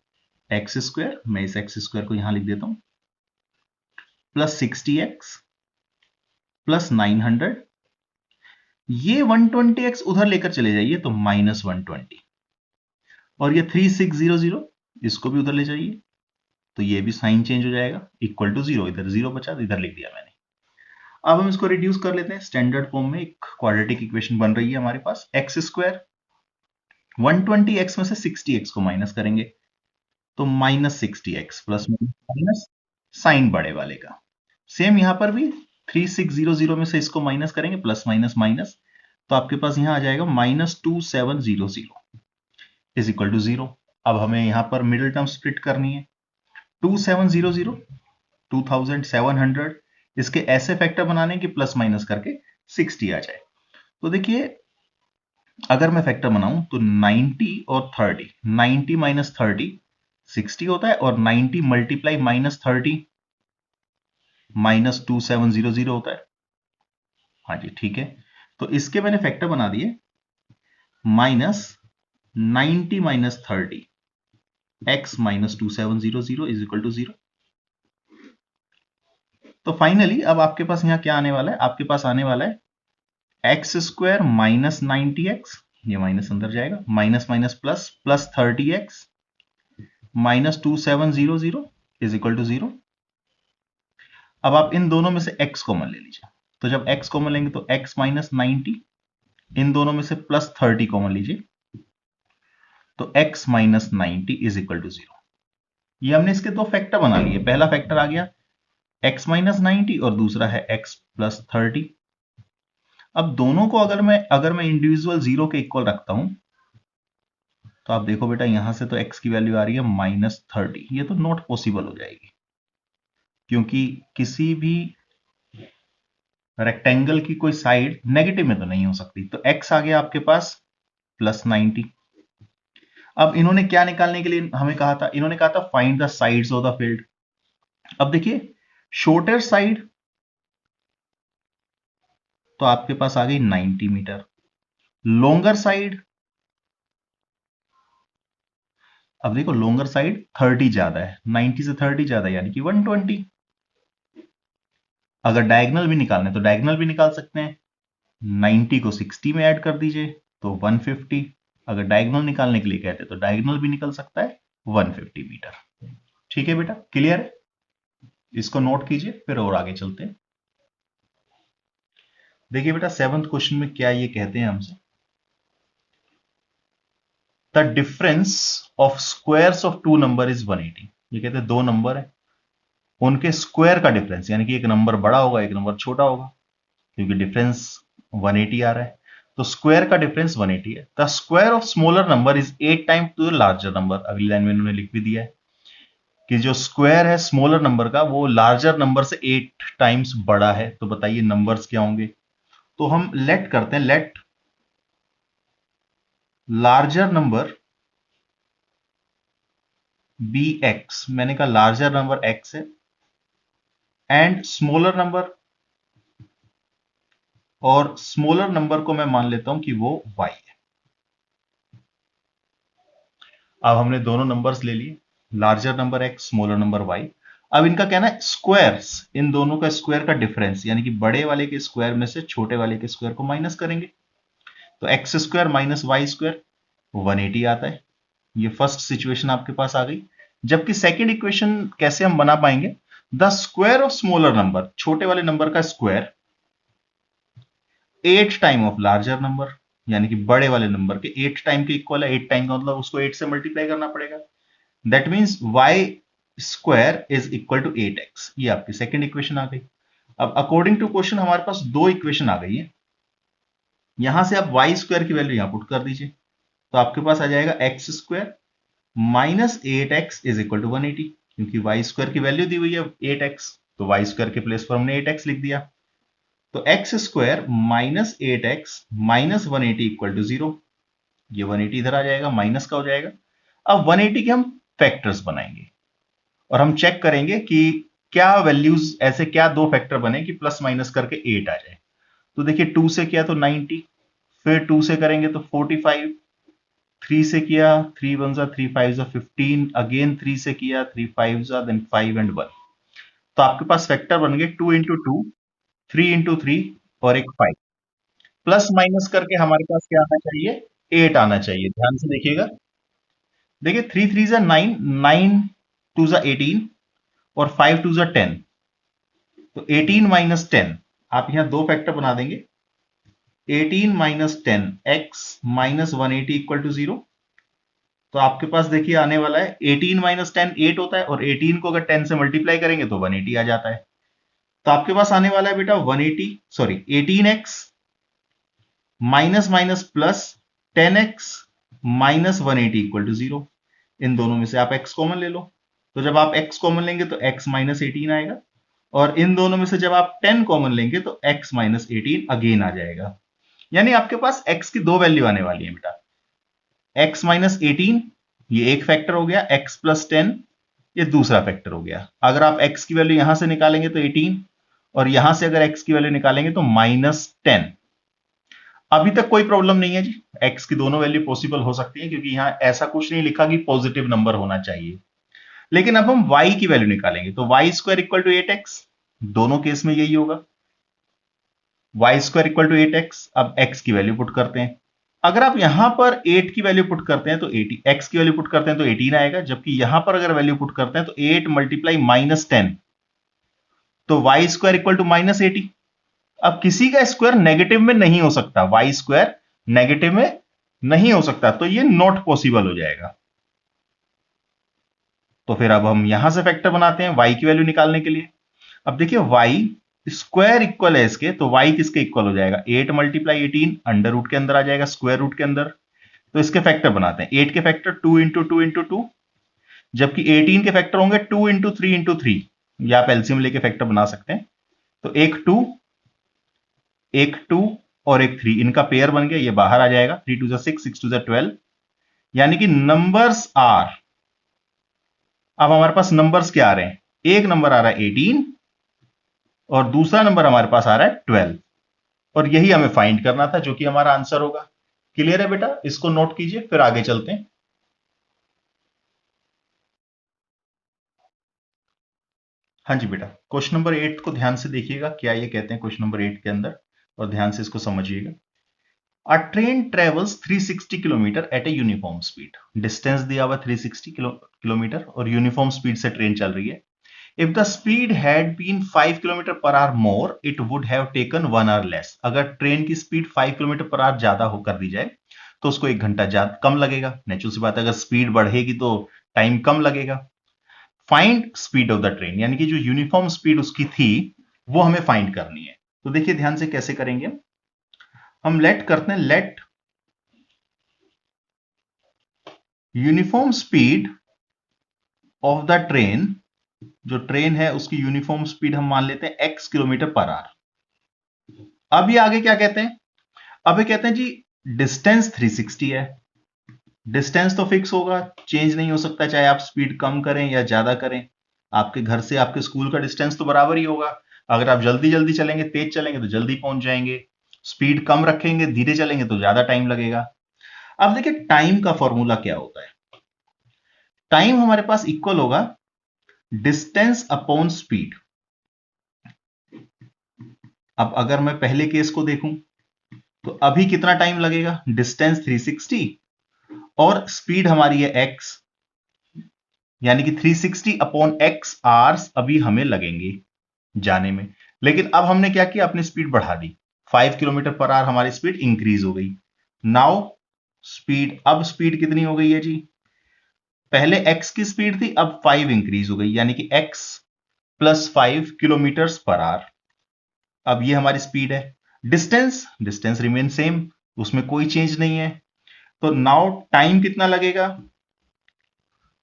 एक्स स्क्वायर, मैं इस एक्स स्क्वायर को यहां लिख देता हूं, प्लस 60x प्लस 900, ये 120x उधर लेकर चले जाइए तो माइनस 120, और ये 3600 इसको भी उधर ले जाइए तो ये भी साइन चेंज हो जाएगा, इक्वल टू 0, इधर 0 बचा तो इधर लिख दिया मैंने। अब हम इसको रिड्यूस कर लेते हैं स्टैंडर्ड फॉर्म में, एक क्वाड्रेटिक इक्वेशन बन रही है हमारे पास, एक्स स्क्वायर 120x में से 60x को माइनस करेंगे तो minus 60x plus minus sign बड़े वाले का। सेम यहां पर भी 3600 में से इसको माइनस करेंगे, प्लस माइनस माइनस, तो आपके पास यहां आ जाएगा माइनस 2700 इज इक्वल टू 0। अब हमें यहां पर मिडिल टर्म स्प्लिट करनी है, 2700 2700, इसके ऐसे फैक्टर बनाने की प्लस माइनस करके 60 आ जाए। तो देखिए अगर मैं फैक्टर बनाऊं तो 90 और 30, 90 माइनस 30 60 होता है, और 90 मल्टीप्लाई माइनस 30 माइनस 2700 होता है। हाँ जी ठीक है, तो इसके मैंने फैक्टर बना दिए, minus 90 minus 30 x minus 2700 is equal to 0। तो फाइनली अब आपके पास यहां क्या आने वाला है, आपके पास आने वाला है एक्स स्क्वायर माइनस 90x, ये माइनस अंदर जाएगा, minus minus plus, plus 30x minus 2700 is equal to 0। अब आप इन दोनों में से x कॉमन ले लीजिए, तो जब x कॉमन लेंगे तो x माइनस 90, इन दोनों में से प्लस 30 कॉमन लीजिए तो x minus 90 is equal to 0। ये हमने इसके दो फैक्टर बना लिए, पहला फैक्टर आ गया x माइनस 90 और दूसरा है x प्लस 30। अब दोनों को अगर मैं इंडिविजुअल 0 के इक्वल रखता हूं तो आप देखो बेटा यहां से तो x की वैल्यू आ रही है माइनस 30, ये तो नॉट पॉसिबल हो जाएगी, क्योंकि किसी भी रेक्टेंगल की कोई साइड नेगेटिव में तो नहीं हो सकती। तो x आ गया आपके पास प्लस 90। अब इन्होंने क्या निकालने के लिए हमें कहा था, इन्होंने कहा था find the sides of the field. अब देखिए शॉर्टर साइड तो आपके पास आ गई 90 मीटर, लॉन्गर साइड, अब देखो लॉन्गर साइड 30 ज्यादा है, 90 से 30 ज्यादा है, यानी कि 120। अगर डायगोनल भी निकालना है तो डायगोनल भी निकाल सकते हैं, 90 को 60 में ऐड कर दीजिए तो 150। अगर डायगोनल निकालने के लिए कहते हैं तो डायगोनल भी निकल सकता है 150 मीटर। ठीक है बेटा, क्लियर है? इसको नोट कीजिए, फिर और आगे चलते हैं। देखिए बेटा 7th क्वेश्चन में क्या ये कहते हैं हमसे, the difference of squares of two number is 180। ये कहते हैं दो नंबर है, उनके स्क्वायर का डिफरेंस, यानी कि एक नंबर बड़ा होगा एक नंबर छोटा होगा, क्योंकि डिफरेंस 180 आ रहा है, तो स्क्वायर का डिफरेंस 180 है। The square of smaller number is 8 time to the larger number. अगली लाइन में इन्होंने लिख भी दिया है कि जो स्क्वायर है स्मॉलर नंबर का वो लार्जर नंबर से 8 टाइम्स बड़ा है। तो बताइए नंबर्स क्या होंगे? तो हम लेट करते हैं, let larger number be x, मैंने कहा लार्जर नंबर एक्स है, एंड स्मॉलर नंबर, और स्मॉलर नंबर को मैं मान लेता हूं कि वो y है। अब हमने दोनों नंबर्स ले लिए, larger number x smaller number y। अब इनका कहना है स्क्वायर्स, इन दोनों का स्क्वायर का डिफरेंस, यानी कि बड़े वाले के स्क्वायर में से छोटे वाले के स्क्वायर को माइनस करेंगे, तो x square minus y square 180 आता है। ये फर्स्ट सिचुएशन आपके पास आ गई। जबकि सेकेंड इक्वेशन कैसे हम बना पाएंगे, the square of smaller number, छोटे वाले नंबर का square 8 time of larger number, यानी कि बड़े वाले नंबर के 8 टाइम के इक्वल है। 8 टाइम का मतलब उसको 8 से मल्टीप्लाई करना पड़ेगा, that means y square is equal to 8x। ये आपकी सेकेंड इक्वेशन आ गई। अब अकॉर्डिंग टू क्वेश्चन हमारे पास दो इक्वेशन आ गई है, यहां से आप वाई स्क्वायर की वैल्यू यहां पुट कर दीजिए, तो आपके पास आ जाएगा x square minus 8x is equal to 180, क्योंकि वाई स्क्वायर की वैल्यू दी हुई है 8x, तो वाई स्क्वायर के प्लेस पर हमने 8x लिख दिया। तो x square minus 8x minus 180 equal to 0। ये 180 इधर आ जाएगा, माइनस का हो जाएगा। अब 180 के हम फैक्टर्स बनाएंगे और हम चेक करेंगे कि क्या वैल्यूज, ऐसे क्या दो फैक्टर बने कि प्लस माइनस करके 8 आ जाए। तो देखिए 2 से किया तो 90, फिर 2 से करेंगे तो 45, 3 से किया 3 वन जा 3 5 जा 15, अगेन 3 से किया 3 5 जा देन 5 एंड 1। तो आपके पास फैक्टर बन गए 2 इंटू 2, 3 इंटू 3 और एक 5। प्लस माइनस करके हमारे पास क्या आना चाहिए, 8 आना चाहिए। ध्यान से देखिएगा, देखिए 3 3 जा 9, 9 2 जा 18 और 5 2 जा 10, तो 18 माइनस 10, आप यहां दो फैक्टर बना देंगे, 18 minus 10 x minus 180 equal to 0। तो आपके पास देखिए आने वाला है 18 माइनस 10 8 होता है, और 18 को अगर 10 से मल्टीप्लाई करेंगे तो 180 आ जाता है। तो आपके पास आने वाला है बेटा 180, sorry 18x minus minus plus 10x minus 180 equal to 0। इन दोनों में से आप x कॉमन ले लो, तो जब आप x कॉमन लेंगे तो x माइनस 18 आएगा, और इन दोनों में से जब आप 10 कॉमन लेंगे तो x माइनस 18 अगेन आ जाएगा। यानी आपके पास x की दो वैल्यू आने वाली है बेटा, x माइनस 18 ये एक फैक्टर हो गया, x प्लस 10 ये दूसरा फैक्टर हो गया। अगर आप x की वैल्यू यहां से निकालेंगे तो 18, और यहां से अगर x की वैल्यू निकालेंगे तो माइनस 10। अभी तक कोई प्रॉब्लम नहीं है जी, x की दोनों वैल्यू पॉसिबल हो सकती है, क्योंकि यहां ऐसा कुछ नहीं लिखा कि पॉजिटिव नंबर होना चाहिए। लेकिन अब हम y की वैल्यू निकालेंगे, तो y square equal to 8x, दोनों केस में यही होगा, Y square equal to 8x। अब x की वैल्यू पुट करते हैं, अगर आप यहां पर 8 की वैल्यू पुट करते हैं तो 80, x की वैल्यू पुट करते हैं तो 18 आएगा, जबकि यहां पर अगर वैल्यू पुट करते हैं तो 8 मल्टीप्लाई माइनस 10, तो y square equal to minus 80। अब किसी का स्क्वायर नेगेटिव में नहीं हो सकता, वाई स्क्वायर नेगेटिव में नहीं हो सकता, तो ये नॉट पॉसिबल हो जाएगा। तो फिर अब हम यहां से फैक्टर बनाते हैं y की वैल्यू निकालने के लिए। अब देखिए y स्क्वायर इक्वल है इसके, तो y किसके इक्वल हो जाएगा, 8 मल्टीप्लाई 18 अंडर रूट के अंदर आ जाएगा, स्क्वायर रूट के अंदर। तो इसके फैक्टर बनाते हैं, 8 के फैक्टर 2 इंटू 2 इंटू 2, जबकि 18 के फैक्टर होंगे 2 इंटू 3 इंटू 3, या आप एलसीएम लेके फैक्टर बना सकते हैं। तो एक 2 और एक 3, इनका पेयर बन गया, ये बाहर आ जाएगा, 3 2 6 6 2 12, यानी कि नंबर्स आर, अब हमारे पास नंबर्स क्या आ रहे हैं, एक नंबर आ रहा है 18 और दूसरा नंबर हमारे पास आ रहा है 12 और यही हमें फाइंड करना था जो कि हमारा आंसर होगा। क्लियर है बेटा? इसको नोट कीजिए, फिर आगे चलते हैं। हाँ जी बेटा, क्वेश्चन नंबर 8 को ध्यान से देखिएगा, क्या ये कहते हैं क्वेश्चन नंबर 8 के अंदर, और ध्यान से इसको समझिएगा। A train travels 360 kilometre at a uniform speed. Distance दिया हुआ 360 किलोमीटर और यूनिफॉर्म स्पीड से ट्रेन चल रही है। If the speed had been 5 kilometre per hour more it would have taken 1 hour less. अगर ट्रेन की स्पीड 5 किलोमीटर पर आवर ज्यादा हो कर दी जाए तो उसको 1 घंटा ज्यादा कम लगेगा। नेचुरल सी बात है, अगर स्पीड बढ़ेगी तो टाइम कम लगेगा। Find speed of the train, यानी कि जो यूनिफॉर्म स्पीड उसकी थी वो हमें फाइंड करनी है। तो देखिए ध्यान से कैसे करेंगे हम। लेट करते हैं, let uniform speed of the train, जो ट्रेन है उसकी यूनिफॉर्म स्पीड हम मान लेते हैं x किलोमीटर पर आवर। अब ये आगे क्या कहते हैं? अब ये कहते हैं जी डिस्टेंस 360 है। डिस्टेंस तो फिक्स होगा, चेंज नहीं हो सकता, चाहे आप स्पीड कम करें या ज्यादा करें। आपके घर से आपके स्कूल का डिस्टेंस तो बराबर ही होगा। अगर आप जल्दी जल्दी चलेंगे, तेज चलेंगे तो जल्दी पहुंच जाएंगे। स्पीड कम रखेंगे, धीरे चलेंगे तो ज्यादा टाइम लगेगा। अब देखिए टाइम का फॉर्मूला क्या होता है। टाइम हमारे पास इक्वल होगा डिस्टेंस अपॉन स्पीड। अब अगर मैं पहले केस को देखूं तो अभी कितना टाइम लगेगा? डिस्टेंस 360 और स्पीड हमारी है x, यानी कि 360 अपॉन एक्स आवर्स अभी हमें लगेंगे जाने में। लेकिन अब हमने क्या किया, अपनी स्पीड बढ़ा दी, 5 किलोमीटर पर आवर हमारी स्पीड इंक्रीज हो गई। नाउ स्पीड, अब स्पीड कितनी हो गई है जी? पहले x की स्पीड थी, अब 5 इंक्रीज हो गई, यानी कि x plus 5 kilometre per our. अब ये हमारी स्पीड है। डिस्टेंस, डिस्टेंस रिमेन सेम, उसमें कोई चेंज नहीं है। तो नाउ टाइम कितना लगेगा?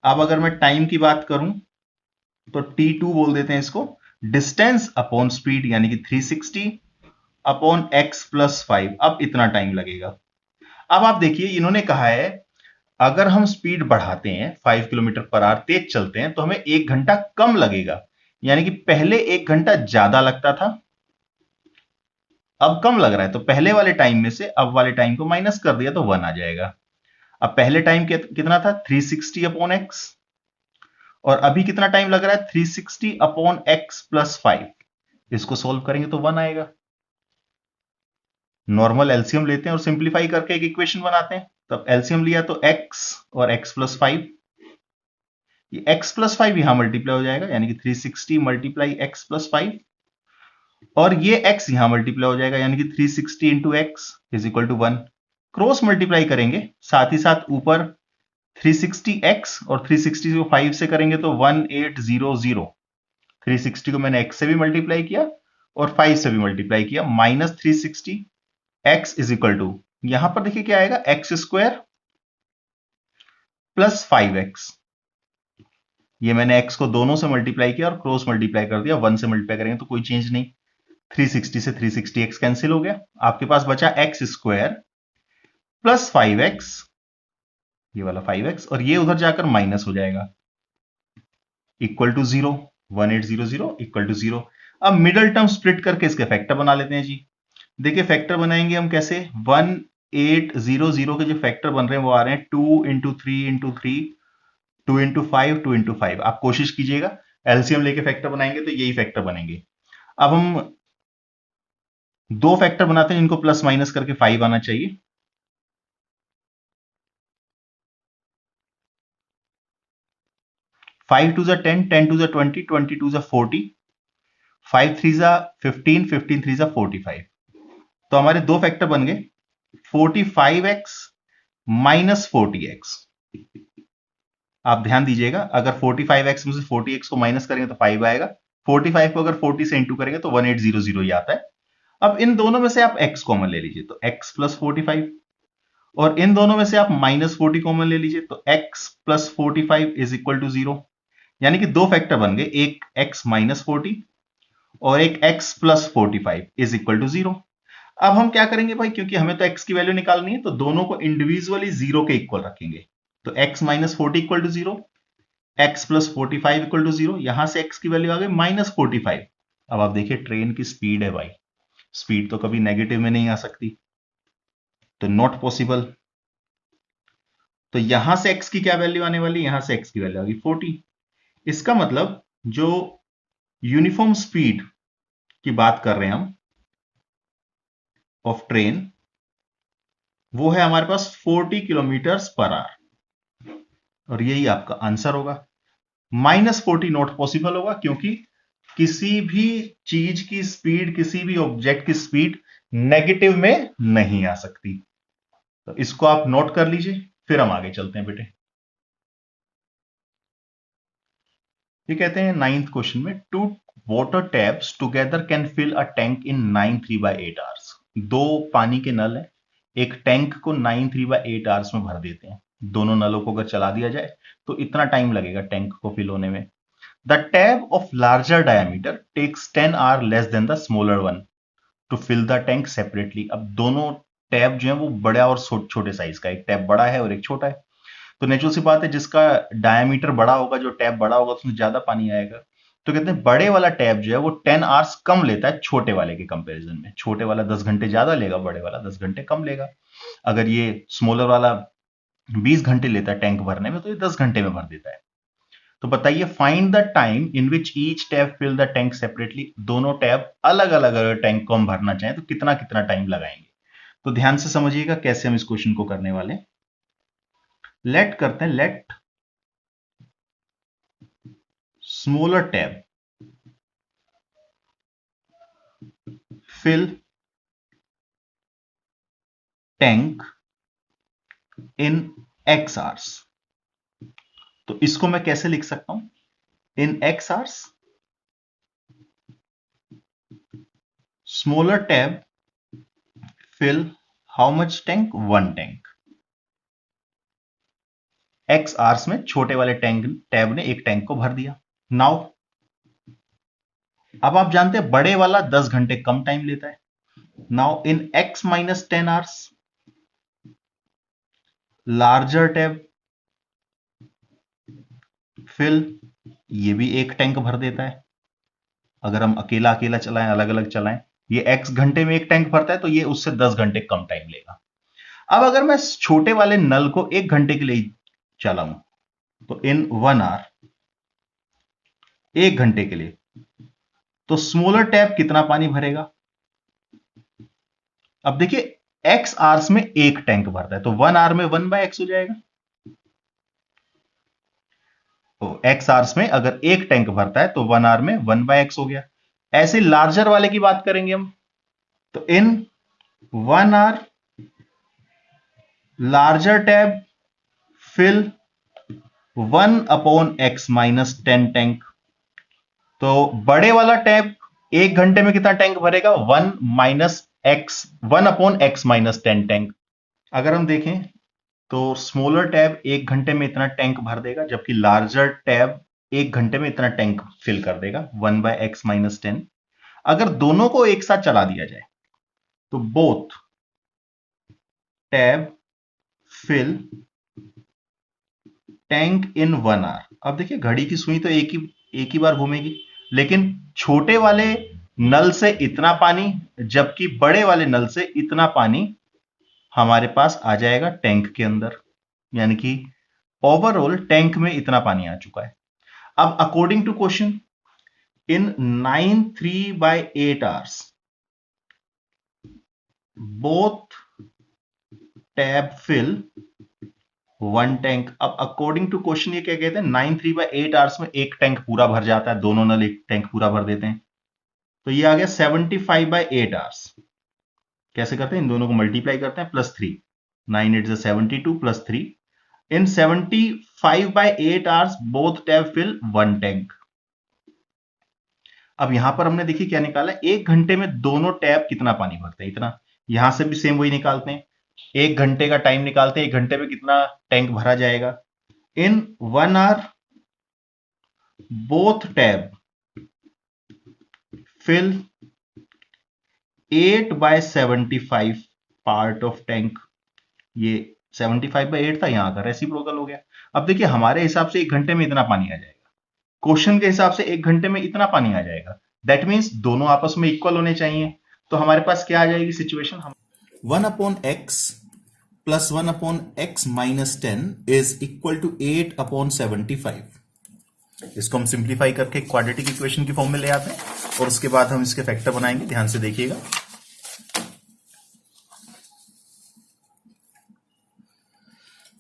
अब अगर मैं टाइम की बात करूं तो T2 बोल देते हैं इसको। डिस्टेंस अपॉन स्पीड, यानी कि 360 अपॉन x प्लस 5, अब इतना टाइम लगेगा। अब आप देखिए इन्होंने कहा है अगर हम स्पीड बढ़ाते हैं 5 किलोमीटर पर आवर, तेज चलते हैं, तो हमें 1 घंटा कम लगेगा। यानी कि पहले 1 घंटा ज्यादा लगता था, अब कम लग रहा है। तो पहले वाले टाइम में से अब वाले टाइम को माइनस कर दिया तो 1 आ जाएगा। अब पहले टाइम कितना था? 360 अपॉन एक्स, और अभी कितना टाइम लग रहा है? 360 अपॉन एक्स प्लस 5। इसको सोल्व करेंगे तो 1 आएगा। नॉर्मल एलसीएम लेते हैं और सिंप्लीफाई करके एक इक्वेशन बनाते हैं। तब एलसीएम लिया तो x और x प्लस 5, ये x प्लस 5 यहां मल्टीप्लाई हो जाएगा, यानी कि 360 मल्टीप्लाई x प्लस 5, और ये x यहां मल्टीप्लाई हो जाएगा, यानी कि 360 into x is equal to 1। Cross multiply करेंगे, साथ ही साथ ऊपर 360x और 360 को 5 से करेंगे तो 1800। 360 को मैंने x से भी मल्टीप्लाई किया और 5 से भी मल्टीप्लाई किया, minus 360 x is equal to, यहां पर देखिए क्या आएगा, एक्स स्क्वायर प्लस 5x। ये मैंने x को दोनों से मल्टीप्लाई किया और क्रॉस मल्टीप्लाई कर दिया, 1 से मल्टीप्लाई करेंगे तो कोई चेंज नहीं। 360 से 360x कैंसिल हो गया, आपके पास बचा एक्स स्क्वायर प्लस 5x, ये वाला 5x, और ये उधर जाकर माइनस हो जाएगा, इक्वल टू 0। 1800 equal to 0। अब मिडल टर्म स्प्लिट करके इसके फैक्टर बना लेते हैं जी। देखिए फैक्टर बनाएंगे हम कैसे? 1800 के जो फैक्टर बन रहे हैं वो आ रहे हैं 2 इंटू 3 इंटू 3, 2 इंटू 5, 2 इंटू 5। आप कोशिश कीजिएगा एलसीएम लेके फैक्टर बनाएंगे तो यही फैक्टर बनेंगे। अब हम दो फैक्टर बनाते हैं जिनको प्लस माइनस करके 5 आना चाहिए। फाइव टू जा 10, 10 टू जा 20, 20 टू जा 40, 5 थ्री जा 15, 15 थ्री जा 45। तो हमारे दो फैक्टर बन गए 45x माइनस 40x। आप ध्यान दीजिएगा, अगर 45x में से 40x को माइनस करेंगे तो 5 आएगा, 45 को अगर 40 से इंटू करेंगे तो 1800 ही आता है। अब इन दोनों में से आप x कॉमन ले लीजिए तो x प्लस 45, और इन दोनों में से आप माइनस 40 कॉमन ले लीजिए तो x plus 45 is equal to 0। यानी कि दो फैक्टर बन गए, एक x माइनस 40 और एक x plus 45 is equal to 0। अब हम क्या करेंगे भाई, क्योंकि हमें तो x की वैल्यू निकालनी है तो दोनों को इंडिविजुअली 0 के इक्वल रखेंगे। तो x minus 40 equal to 0, x plus 45 equal to 0, यहां से x की वैल्यू आ गई माइनस 45। अब आप देखिए ट्रेन की स्पीड है भाई, स्पीड तो कभी नेगेटिव में नहीं आ सकती, तो नॉट पॉसिबल। तो यहां से x की क्या वैल्यू आने वाली, यहां से x की वैल्यू आ गई 40। इसका मतलब जो यूनिफॉर्म स्पीड की बात कर रहे हैं हम ऑफ ट्रेन, वो है हमारे पास 40 किलोमीटर पर आवर, और यही आपका आंसर होगा। माइनस 40 नॉट पॉसिबल होगा, क्योंकि किसी भी चीज की स्पीड, किसी भी ऑब्जेक्ट की स्पीड नेगेटिव में नहीं आ सकती। तो इसको आप नोट कर लीजिए, फिर हम आगे चलते हैं बेटे। ये कहते हैं नाइन्थ क्वेश्चन में, two water taps together can fill a tank in 9 3/8 hours. दो पानी के नल है, एक टैंक को 9 3/8 आवर्स में भर देते हैं। दोनों नलों को अगर चला दिया जाए तो इतना टाइम लगेगा टैंक को फिल होने में। The tap of larger diameter takes 10 hour less than the smaller one to fill the tank separately. अब दोनों टैप जो है वो बड़ा और छोटे साइज का, एक टैप बड़ा है और एक छोटा है। तो नेचुरल सी बात है, जिसका डायमीटर बड़ा होगा, जो टैप बड़ा होगा, उसमें ज्यादा पानी आएगा। तो कहते हैं बड़े वाला टैप जो है वो 10 आवर्स कम लेता है छोटे वाले के कंपैरिजन में। छोटे वाला 10 घंटे ज्यादा लेगा, बड़े वाला 10 घंटे कम लेगा। अगर ये स्मॉलर वाला 20 घंटे लेता है टैंक भरने में, तो ये 10 घंटे में भर देता है। तो बताइए, find the time in which each tap fill the tank separately. दोनों टैप अलग अलग अगर टैंक को हम भरना चाहें तो कितना कितना टाइम लगाएंगे। तो ध्यान से समझिएगा कैसे हम इस क्वेश्चन को करने वाले हैं। लेट करते हैं, let smaller tap fill tank in x hours। तो इसको मैं कैसे लिख सकता हूं, इन x hours smaller tab fill how much tank, one tank। x hours में छोटे वाले टैब ने एक टैंक को भर दिया। नाउ अब आप जानते हैं बड़े वाला 10 घंटे कम टाइम लेता है। Now in x minus 10 hours larger tap fill, ये भी एक टैंक भर देता है। अगर हम अकेला अकेला चलाएं, अलग अलग चलाएं, ये x घंटे में एक टैंक भरता है, तो ये उससे 10 घंटे कम टाइम लेगा। अब अगर मैं छोटे वाले नल को 1 घंटे के लिए चलाऊं, तो इन 1 आवर, 1 घंटे के लिए, तो स्मॉलर टैप कितना पानी भरेगा। अब देखिए x आवर्स में एक टैंक भरता है, तो 1 आवर में 1/x हो जाएगा। तो x आवर्स में अगर एक टैंक भरता है तो 1 आवर में 1/x हो गया। ऐसे लार्जर वाले की बात करेंगे हम, तो in 1 hour larger tap fill 1/x minus 10 tank. तो बड़े वाला टैप 1 घंटे में कितना टैंक भरेगा, 1/x माइनस 10 टैंक। अगर हम देखें तो स्मॉलर टैब 1 घंटे में इतना टैंक भर देगा, जबकि लार्जर टैब 1 घंटे में इतना टैंक फिल कर देगा, 1/x माइनस 10। अगर दोनों को एक साथ चला दिया जाए तो both tap fill tank in 1 hour. अब देखिए घड़ी की सुई तो एक ही बार घूमेगी, लेकिन छोटे वाले नल से इतना पानी, जबकि बड़े वाले नल से इतना पानी हमारे पास आ जाएगा टैंक के अंदर, यानी कि ओवरऑल टैंक में इतना पानी आ चुका है। अब according to question, in 9 3/8 hours both tap fill 1 tank. अब अकॉर्डिंग टू क्वेश्चन ये क्या कहते हैं, 9 3/8 आवर्स में एक टैंक पूरा भर जाता है, दोनों नल एक टैंक पूरा भर देते हैं। तो ये आ गया 75/8 आवर्स। कैसे करते हैं, इन दोनों को मल्टीप्लाई करते हैं, +3, 9 8 72 +3। In 75/8 hours both tap fill 1 tank. अब यहां पर हमने देखिए क्या निकाला, 1 घंटे में दोनों टैब कितना पानी भरते हैं, इतना। यहां से भी सेम वही निकालते हैं, 1 घंटे का टाइम निकालते हैं, 1 घंटे में कितना टैंक भरा जाएगा। In 1 hour both tap fill 8/75 part of tank. ये 75/8 था, यहां का रेसिप्रोकल हो गया। अब देखिए हमारे हिसाब से 1 घंटे में इतना पानी आ जाएगा, क्वेश्चन के हिसाब से 1 घंटे में इतना पानी आ जाएगा। दैट मीन्स दोनों आपस में इक्वल होने चाहिए। तो हमारे पास क्या आ जाएगी सिचुएशन, हम 1/x plus 1/x minus 10 is equal to 8/75। इसको हम सिंप्लीफाई करके क्वाड्रेटिक इक्वेशन की फॉर्म में ले आते हैं और उसके बाद हम इसके फैक्टर बनाएंगे। ध्यान से देखिएगा।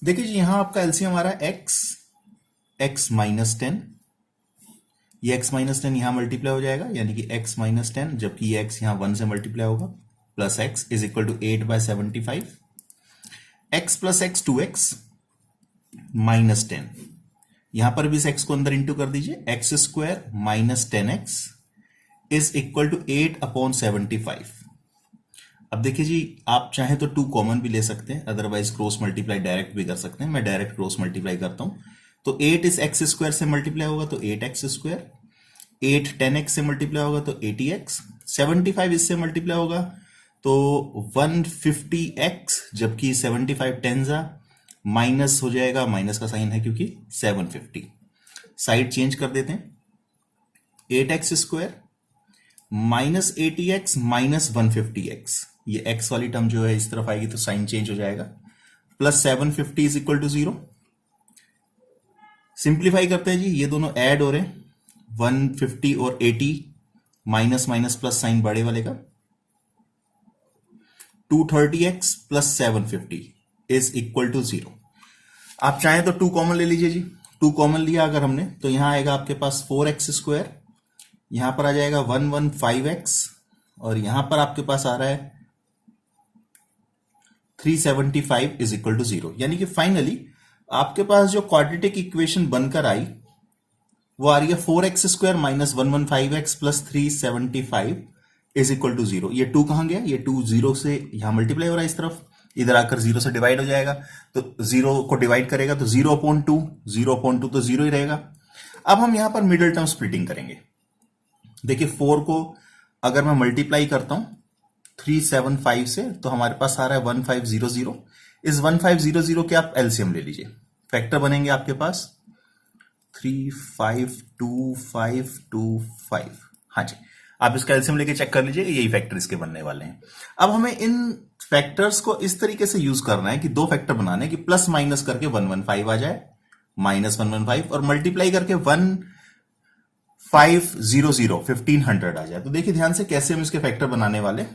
देखिए जी, यहां आपका एलसीएम आ रहा है x माइनस 10, ये x माइनस 10 यहां मल्टीप्लाई हो जाएगा, यानी कि x माइनस 10, जबकि ये x यहां 1 से मल्टीप्लाई होगा, plus x is equal to 8/75। x plus x 2x minus 10, यहां पर भी इस x को अंदर इंटू कर दीजिए, x square minus 10x is equal to 8/75। अब देखिए जी, आप चाहे तो 2 कॉमन भी ले सकते हैं, अदरवाइज क्रॉस मल्टीप्लाई डायरेक्ट भी कर सकते हैं। मैं डायरेक्ट क्रॉस मल्टीप्लाई करता हूं, तो 8 इस एक्स स्क्वायर से मल्टीप्लाई होगा तो 8x स्क्वायर, 8 10x से मल्टीप्लाई होगा तो 80x, 75 इससे मल्टीप्लाई होगा तो 150x, जबकि 75 टेंजा माइनस हो जाएगा, माइनस का साइन है क्योंकि 750। साइड चेंज कर देते हैं, 8x square minus 80x minus 150x, ये x वाली टर्म जो है इस तरफ आएगी तो साइन चेंज हो जाएगा, plus 750 is equal to 0। Simplify करते हैं जी, ये दोनों ऐड हो रहे हैं, 150 और 80, माइनस माइनस प्लस साइन बड़े वाले का, 230x plus 750 is equal to 0। आप चाहें तो 2 कॉमन ले लीजिए जी, 2 कॉमन लिया अगर हमने तो यहां आएगा आपके पास 4x स्क्वायर, यहां पर आ जाएगा 115x, और यहां पर आपके पास आ रहा है 375 इज इक्वल टू 0। यानी कि फाइनली आपके पास जो क्वाड्रेटिक इक्वेशन बनकर आई वो आ रही है 4x square minus 115x plus 375 is equal to 0। ये 2 कहां गया, ये 2 0 से यहां मल्टीप्लाई हो रहा है इस तरफ, इधर आकर 0 से डिवाइड हो जाएगा, तो 0 को डिवाइड करेगा तो 0/2, 0/2 तो 0 ही रहेगा। अब हम यहां पर मिडिल टर्म स्प्लिटिंग करेंगे। देखिए 4 को अगर मैं मल्टीप्लाई करता हूं 375 से तो हमारे पास आ रहा है 1500। इस 1500 के आप एलसीएम ले लीजिए, फैक्टर बनेंगे आपके पास 35255। हाँ जी, आप इसका एलसीएम लेके चेक कर लीजिए, यही फैक्टर इसके बनने वाले हैं। अब हमें इन फैक्टर्स को इस तरीके से यूज करना है कि 2 फैक्टर बनाने कि प्लस माइनस करके 115 आ जाए, माइनस 115, और मल्टीप्लाई करके 1500 आ जाए। तो देखिए ध्यान से कैसे हम इसके फैक्टर बनाने वाले,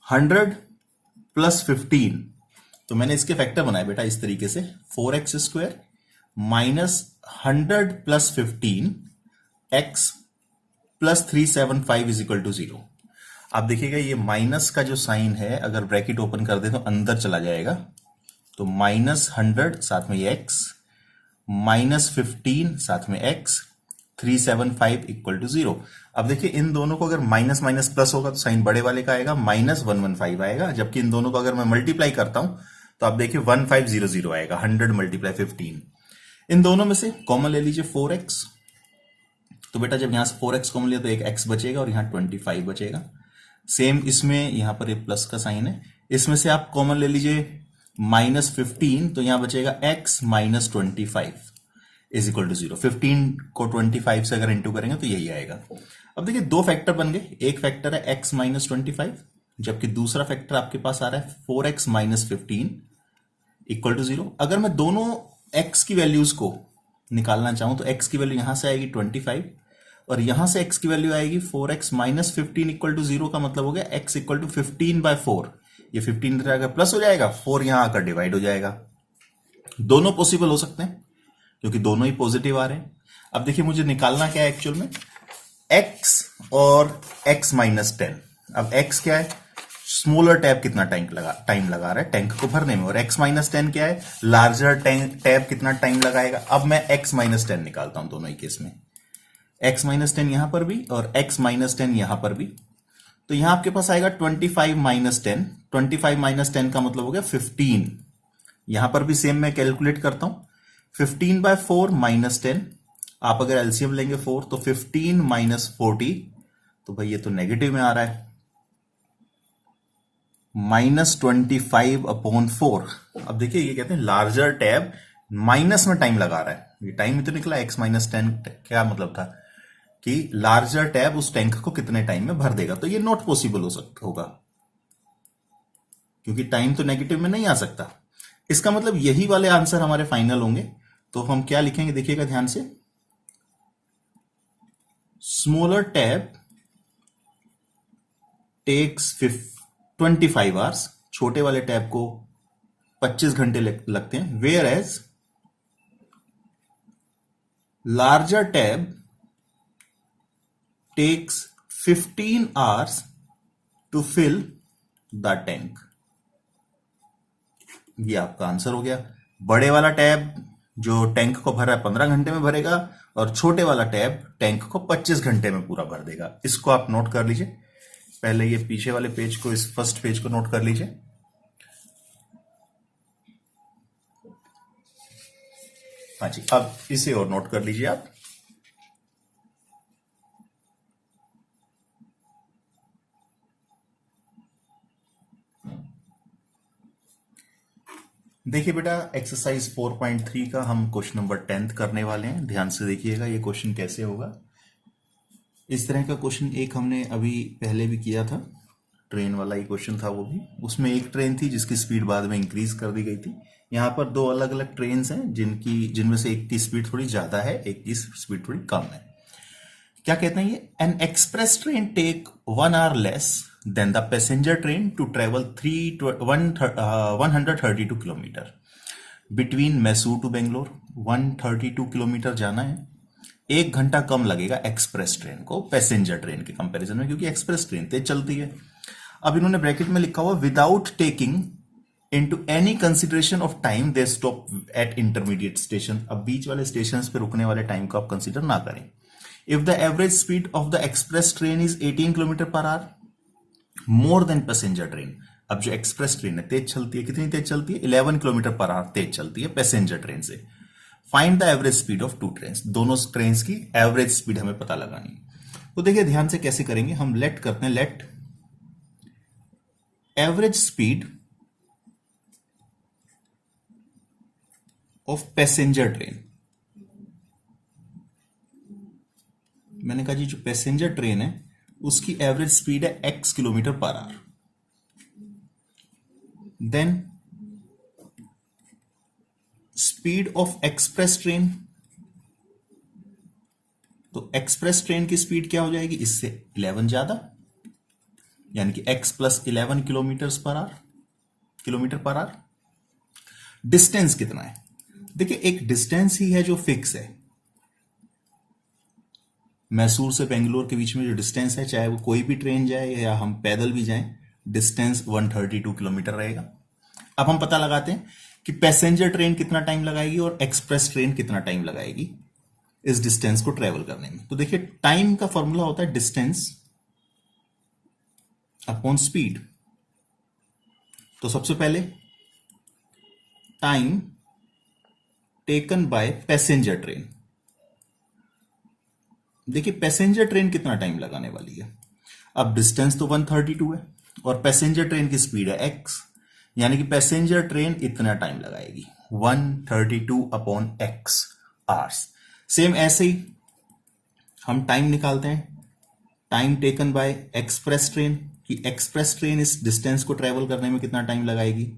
100 प्लस 15, तो मैंने इसके फैक्टर बनाए बेटा इस तरीके से, 4x square minus 100 plus 15 x plus 375 is equal to 0। आप देखिएगा ये माइनस का जो साइन है अगर ब्रैकेट ओपन कर दे तो अंदर चला जाएगा, तो माइनस 100 साथ में ये x, माइनस 15 साथ में x, 375 इक्वल टू 0। अब देखिए इन दोनों को अगर माइनस माइनस प्लस होगा तो साइन बड़े वाले का आएगा, माइनस 115 आएगा, जबकि इन दोनों को अगर मैं मल्टीप्लाई करता हूं तो आप देखिए 1500 आएगा, 100 मल्टीप्लाई 15। इन दोनों में से कॉमन ले लीजिए 4x, तो बेटा जब यहां से 4x कॉमन लिया तो एक x बचेगा और यहां 25 बचेगा। सेम इसमें यहां पर एक प्लस का साइन है, इसमें से आप कॉमन ले लीजिए माइनस 15, तो यहां बचेगा x minus 25 is equal to 0। 15 को 25 से अगर इंटू करेंगे तो यही आएगा। अब देखिए 2 फैक्टर बन गए, एक फैक्टर है x माइनस 25, जबकि दूसरा फैक्टर आपके पास आ रहा है 4x माइनस 15 इक्वल टू 0। अगर मैं दोनों x की वैल्यूज को निकालना चाहूं तो x की वैल्यू यहां से आएगी 25 और यहां से x की वैल्यू आएगी 4x माइनस 15 इक्वल टू 0, का मतलब हो गया x इक्वल टू 15/4। ये 15 इधर आकर प्लस हो जाएगा, 4 यहां आकर डिवाइड हो जाएगा। दोनों पॉसिबल हो सकते हैं क्योंकि दोनों ही पॉजिटिव आ रहे हैं। अब देखिए मुझे निकालना क्या है एक्चुअल में, x और x माइनस 10। अब x क्या है, स्मॉलर टैब कितना टाइम लगा रहा है टैंक को भरने में, और x माइनस 10 क्या है, लार्जर टैब कितना टाइम लगाएगा। अब मैं x माइनस 10 निकालता हूं दोनों ही केस में, x माइनस 10 यहां पर भी और x माइनस 10 यहां पर भी, तो यहां आपके पास आएगा 25 माइनस 10, 25 माइनस 10 का मतलब हो गया 15। यहां पर भी सेम मैं कैलकुलेट करता हूं, 15/4 माइनस 10, आप अगर एलसीएम लेंगे 4 तो 15 माइनस 40, तो भाई ये तो नेगेटिव में आ रहा है, -25/4। अब देखिए ये कहते हैं लार्जर टैब माइनस में टाइम लगा रहा है, ये टाइम तो निकला x-10। क्या मतलब था कि लार्जर टैब उस टैंक को कितने टाइम में भर देगा, तो ये नॉट पॉसिबल हो सकता होगा क्योंकि टाइम तो नेगेटिव में नहीं आ सकता। इसका मतलब यही वाले आंसर हमारे फाइनल होंगे। तो हम क्या लिखेंगे देखिएगा ध्यान से, स्मॉलर टैब टेक्स 25 आवर्स, छोटे वाले टैब को 25 घंटे लगते हैं, whereas larger tap takes 15 hours to fill the tank. ये आपका आंसर हो गया। बड़े वाला टैब जो टैंक को भर रहा है 15 घंटे में भरेगा, और छोटे वाला टैब टैंक को 25 घंटे में पूरा भर देगा। इसको आप नोट कर लीजिए। पहले ये पीछे वाले पेज को, इस फर्स्ट पेज को नोट कर लीजिए। हाँ जी, अब इसे और नोट कर लीजिए आप। देखिए बेटा, एक्सरसाइज 4.3 का हम क्वेश्चन नंबर 10 करने वाले हैं। ध्यान से देखिएगा ये क्वेश्चन कैसे होगा। इस तरह का क्वेश्चन एक हमने अभी पहले भी किया था, ट्रेन वाला ही क्वेश्चन था वो भी। उसमें एक ट्रेन थी जिसकी स्पीड बाद में इंक्रीज कर दी गई थी। यहाँ पर दो अलग अलग ट्रेन हैं जिनमें से एक की स्पीड थोड़ी ज्यादा है, एक की स्पीड थोड़ी कम है। क्या कहते हैं ये, an express train take 1 hour less than the passenger train to travel 132 kilometre between Mysore to Bangalore. 132 kilometre जाना है, 1 घंटा कम लगेगा एक्सप्रेस ट्रेन को पैसेंजर ट्रेन के कंपैरिजन में, क्योंकि एक्सप्रेस ट्रेन तेज चलती है। अब इन्होंने ब्रैकेट में लिखा हुआ without taking into any consideration of time they stop at intermediate station. अब बीच वाले स्टेशन पे रुकने वाले टाइम को आप कंसिडर ना करें। If the average speed of the express train is 18 kilometre per hour more than passenger train. अब जो एक्सप्रेस ट्रेन है तेज चलती है, कितनी तेज चलती है, 11 किलोमीटर पर आवर तेज चलती है पैसेंजर ट्रेन से। Find the average speed of two train, दोनों ट्रेन की एवरेज स्पीड हमें पता लगानी है। तो देखिए ध्यान से कैसे करेंगे हम, लेट करते हैं, let average speed of passenger train. मैंने कहा जी जो पैसेंजर ट्रेन है उसकी एवरेज स्पीड है x kilometre per hour. Then speed of express train, तो एक्सप्रेस ट्रेन की स्पीड क्या हो जाएगी, इससे 11 ज्यादा, यानी कि x plus 11 kilometre per hour. Distance कितना है, देखिए एक डिस्टेंस ही है जो फिक्स है। मैसूर से बेंगलोर के बीच में जो डिस्टेंस है, चाहे वो कोई भी ट्रेन जाए या हम पैदल भी जाएं, डिस्टेंस 132 किलोमीटर रहेगा। अब हम पता लगाते हैं कि पैसेंजर ट्रेन कितना टाइम लगाएगी और एक्सप्रेस ट्रेन कितना टाइम लगाएगी इस डिस्टेंस को ट्रेवल करने में। तो देखिए टाइम का फॉर्मूला होता है डिस्टेंस अपॉन स्पीड। तो सबसे पहले time taken by passenger train. देखिए पैसेंजर ट्रेन कितना टाइम लगाने वाली है, अब डिस्टेंस तो 132 है और पैसेंजर ट्रेन की स्पीड है x, यानी कि पैसेंजर ट्रेन इतना टाइम लगाएगी 132 अपॉन x आवर्स। सेम ऐसे ही हम टाइम निकालते हैं, time taken by express train, कि एक्सप्रेस ट्रेन इस डिस्टेंस को ट्रेवल करने में कितना टाइम लगाएगी।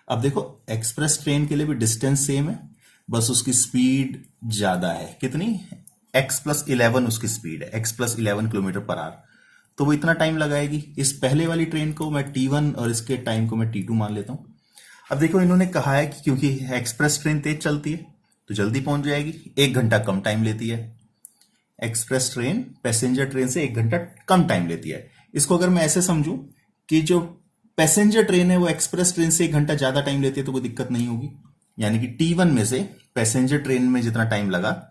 अब देखो एक्सप्रेस ट्रेन के लिए भी डिस्टेंस सेम है, बस उसकी स्पीड ज्यादा है, कितनी, x प्लस 11 उसकी स्पीड है, x plus 11 kilometre per our, तो वो इतना टाइम लगाएगी। इस पहले वाली ट्रेन को मैं t1 और इसके टाइम को मैं t2 मान लेता हूं। अब देखो इन्होंने कहा है कि क्योंकि एक्सप्रेस ट्रेन तेज चलती है तो जल्दी पहुंच जाएगी, 1 घंटा कम टाइम लेती है। एक्सप्रेस ट्रेन पैसेंजर ट्रेन से 1 घंटा कम टाइम लेती है। इसको अगर मैं ऐसे समझूं कि जो पैसेंजर ट्रेन है वो एक्सप्रेस ट्रेन से 1 घंटा ज्यादा टाइम लेती है तो कोई दिक्कत नहीं होगी, यानी कि t1 में से पैसेंजर ट्रेन में जितना टाइम लगा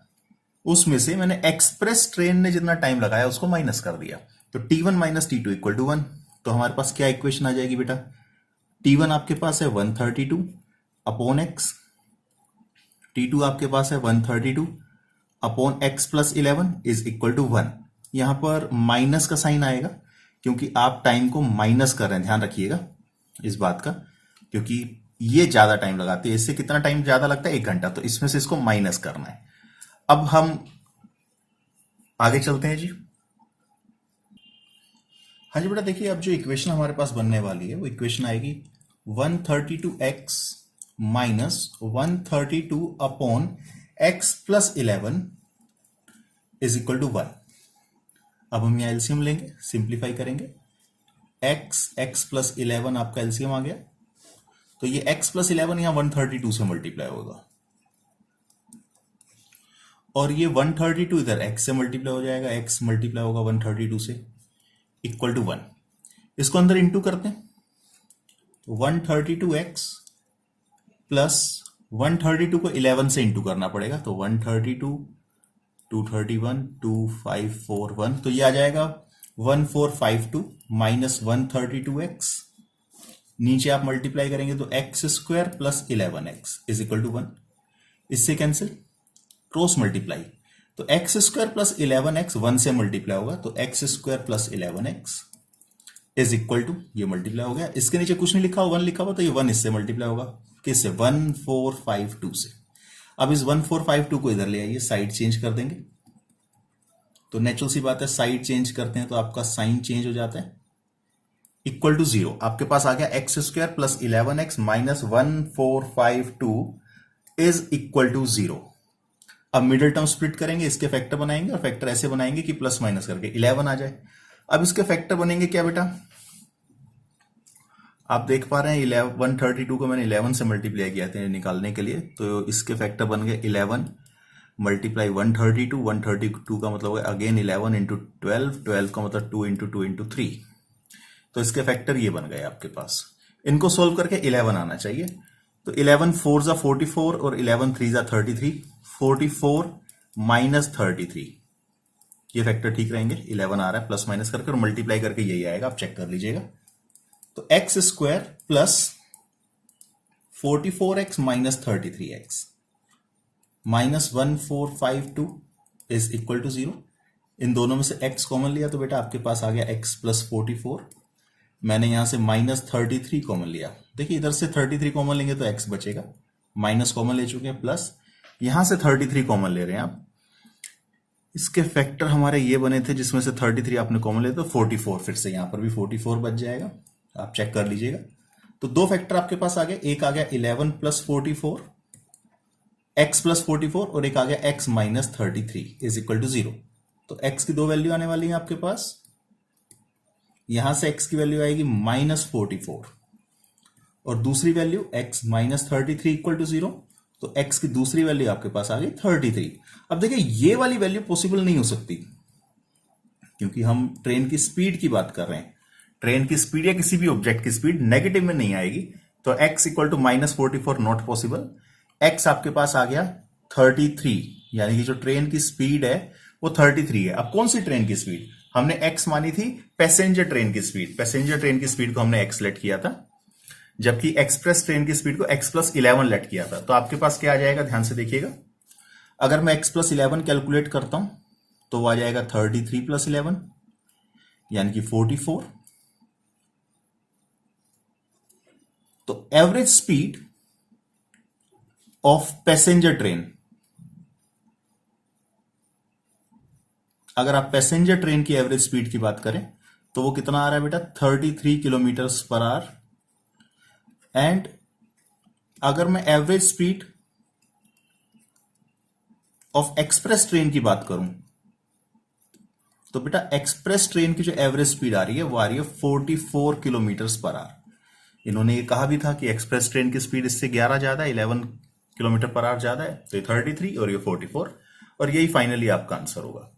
उसमें से मैंने एक्सप्रेस ट्रेन ने जितना टाइम लगाया उसको माइनस कर दिया, तो t1 minus t2 equal to 1। तो हमारे पास क्या इक्वेशन आ जाएगी बेटा, t1 आपके पास है 132 अपॉन x, t2 आपके पास है 132 upon x plus 11 is equal to 1। यहां पर माइनस का साइन आएगा क्योंकि आप टाइम को माइनस कर रहे हैं, ध्यान रखिएगा इस बात का, क्योंकि ये ज्यादा टाइम लगाते हैं। इससे कितना टाइम ज्यादा लगता है? 1 घंटा। तो इसमें से इसको माइनस करना है। अब हम आगे चलते हैं जी। हाँ जी बेटा, देखिए अब जो इक्वेशन हमारे पास बनने वाली है वो इक्वेशन आएगी 132x minus 132 upon x plus 11 is equal to 1। अब हम यहाँ एलसीएम लेंगे, सिंप्लीफाई करेंगे। x प्लस 11 आपका एलसीएम आ गया, तो ये x प्लस 11 यहाँ 132 से मल्टीप्लाई होगा, और ये 132 इधर x से मल्टीप्लाई हो जाएगा, x मल्टीप्लाई होगा 132 से, इक्वल टू 1। इसको अंदर इंटू करते हैं, तो 132x प्लस 132 को 11 से इंटू करना पड़ेगा, तो 132 231 2541, तो ये आ जाएगा 1452 माइनस 132x, नीचे आप मल्टीप्लाई करेंगे तो x square plus 11x is equal to 1। इससे कैंसिल, क्रॉस मल्टीप्लाई, तो एक्स स्क्वायर प्लस 11x 1 से मल्टीप्लाई होगा, तो x square plus 11x is equal to, ये मल्टीप्लाई हो गया। इसके नीचे कुछ नहीं लिखा हो, 1 लिखा हुआ, तो ये 1 इससे मल्टीप्लाई होगा, किससे? 1452 से। अब इस 1452 को इधर ले आइए, साइड चेंज कर देंगे, तो नेचुरल सी बात है साइड चेंज करते हैं तो आपका साइन चेंज हो जाता है, इक्वल टू 0। आपके पास आ गया x square plus 11x minus 1452 is equal to 0। अब मिडिल टर्म स्प्लिट करेंगे, इसके फैक्टर बनाएंगे, और फैक्टर ऐसे बनाएंगे कि प्लस माइनस करके 11 आ जाए। अब इसके फैक्टर बनेंगे क्या बेटा? आप देख पा रहे हैं 132 को मैंने 11 से मल्टीप्लाई किया था निकालने के लिए, तो इसके फैक्टर बन गए 11 मल्टीप्लाई 132, 132 का मतलब है अगेन 11 इंटू 12, 12 का मतलब 2 इंटू 2 इंटू 3, तो इसके फैक्टर ये बन गए आपके पास। इनको सोल्व करके 11 आना चाहिए, तो 11 4 जा 44 और 11 3 जा 33, 44 माइनस 33, ये फैक्टर ठीक रहेंगे। 11 आ रहा है प्लस माइनस करके, और मल्टीप्लाई करके यही आएगा, आप चेक कर लीजिएगा। तो x square plus 44x minus 33x minus 1452 is equal to 0। इन दोनों में से x कॉमन लिया तो बेटा आपके पास आ गया x प्लस 44। मैंने यहां से माइनस 33 कॉमन लिया, देखिए इधर से 33 कॉमन लेंगे तो x बचेगा, माइनस कॉमन ले चुके हैं, प्लस यहां से 33 कॉमन ले रहे हैं आप। इसके फैक्टर हमारे ये बने थे जिसमें से 33 आपने कॉमन ले तो 44, फिर से यहां पर भी 44 बच जाएगा, आप चेक कर लीजिएगा। तो दो फैक्टर आपके पास आ गए, एक आ गया 11 प्लस 44 x प्लस 44, और एक आ गया x minus 33 is equal to 0। तो x की दो वैल्यू आने वाली है आपके पास, यहां से x की वैल्यू आएगी माइनस 44, और दूसरी value x minus 33 equal to 0, तो x की दूसरी वैल्यू आपके पास आ गई 33। अब देखिए ये वाली वैल्यू पॉसिबल नहीं हो सकती, क्योंकि हम ट्रेन की स्पीड की बात कर रहे हैं। ट्रेन की स्पीड या किसी भी ऑब्जेक्ट की स्पीड नेगेटिव में नहीं आएगी, तो x equal to minus 44 not possible. x आपके पास आ गया 33, यानी कि जो ट्रेन की स्पीड है वो 33 है। अब कौन सी ट्रेन की स्पीड? हमने x मानी थी पैसेंजर ट्रेन की स्पीड, पैसेंजर ट्रेन की स्पीड को हमने x लेट किया था, जबकि एक्सप्रेस ट्रेन की स्पीड को x प्लस 11 लेट किया था। तो आपके पास क्या आ जाएगा, ध्यान से देखिएगा। अगर मैं x प्लस 11 कैलकुलेट करता हूं तो वो आ जाएगा 33 प्लस 11 यानी कि 44। तो average speed of passenger train, अगर आप पैसेंजर ट्रेन की एवरेज स्पीड की बात करें तो वो कितना आ रहा है बेटा, 33 किलोमीटर पर आवर। एंड अगर मैं average speed of express train की बात करूं तो बेटा एक्सप्रेस ट्रेन की जो एवरेज स्पीड आ रही है वो आ रही है 44 किलोमीटर पर आवर। इन्होंने ये कहा भी था कि एक्सप्रेस ट्रेन की स्पीड इससे 11 ज्यादा है, 11 किलोमीटर पर आवर ज्यादा है, तो ये 33 और ये 44, और यही फाइनली आपका आंसर होगा।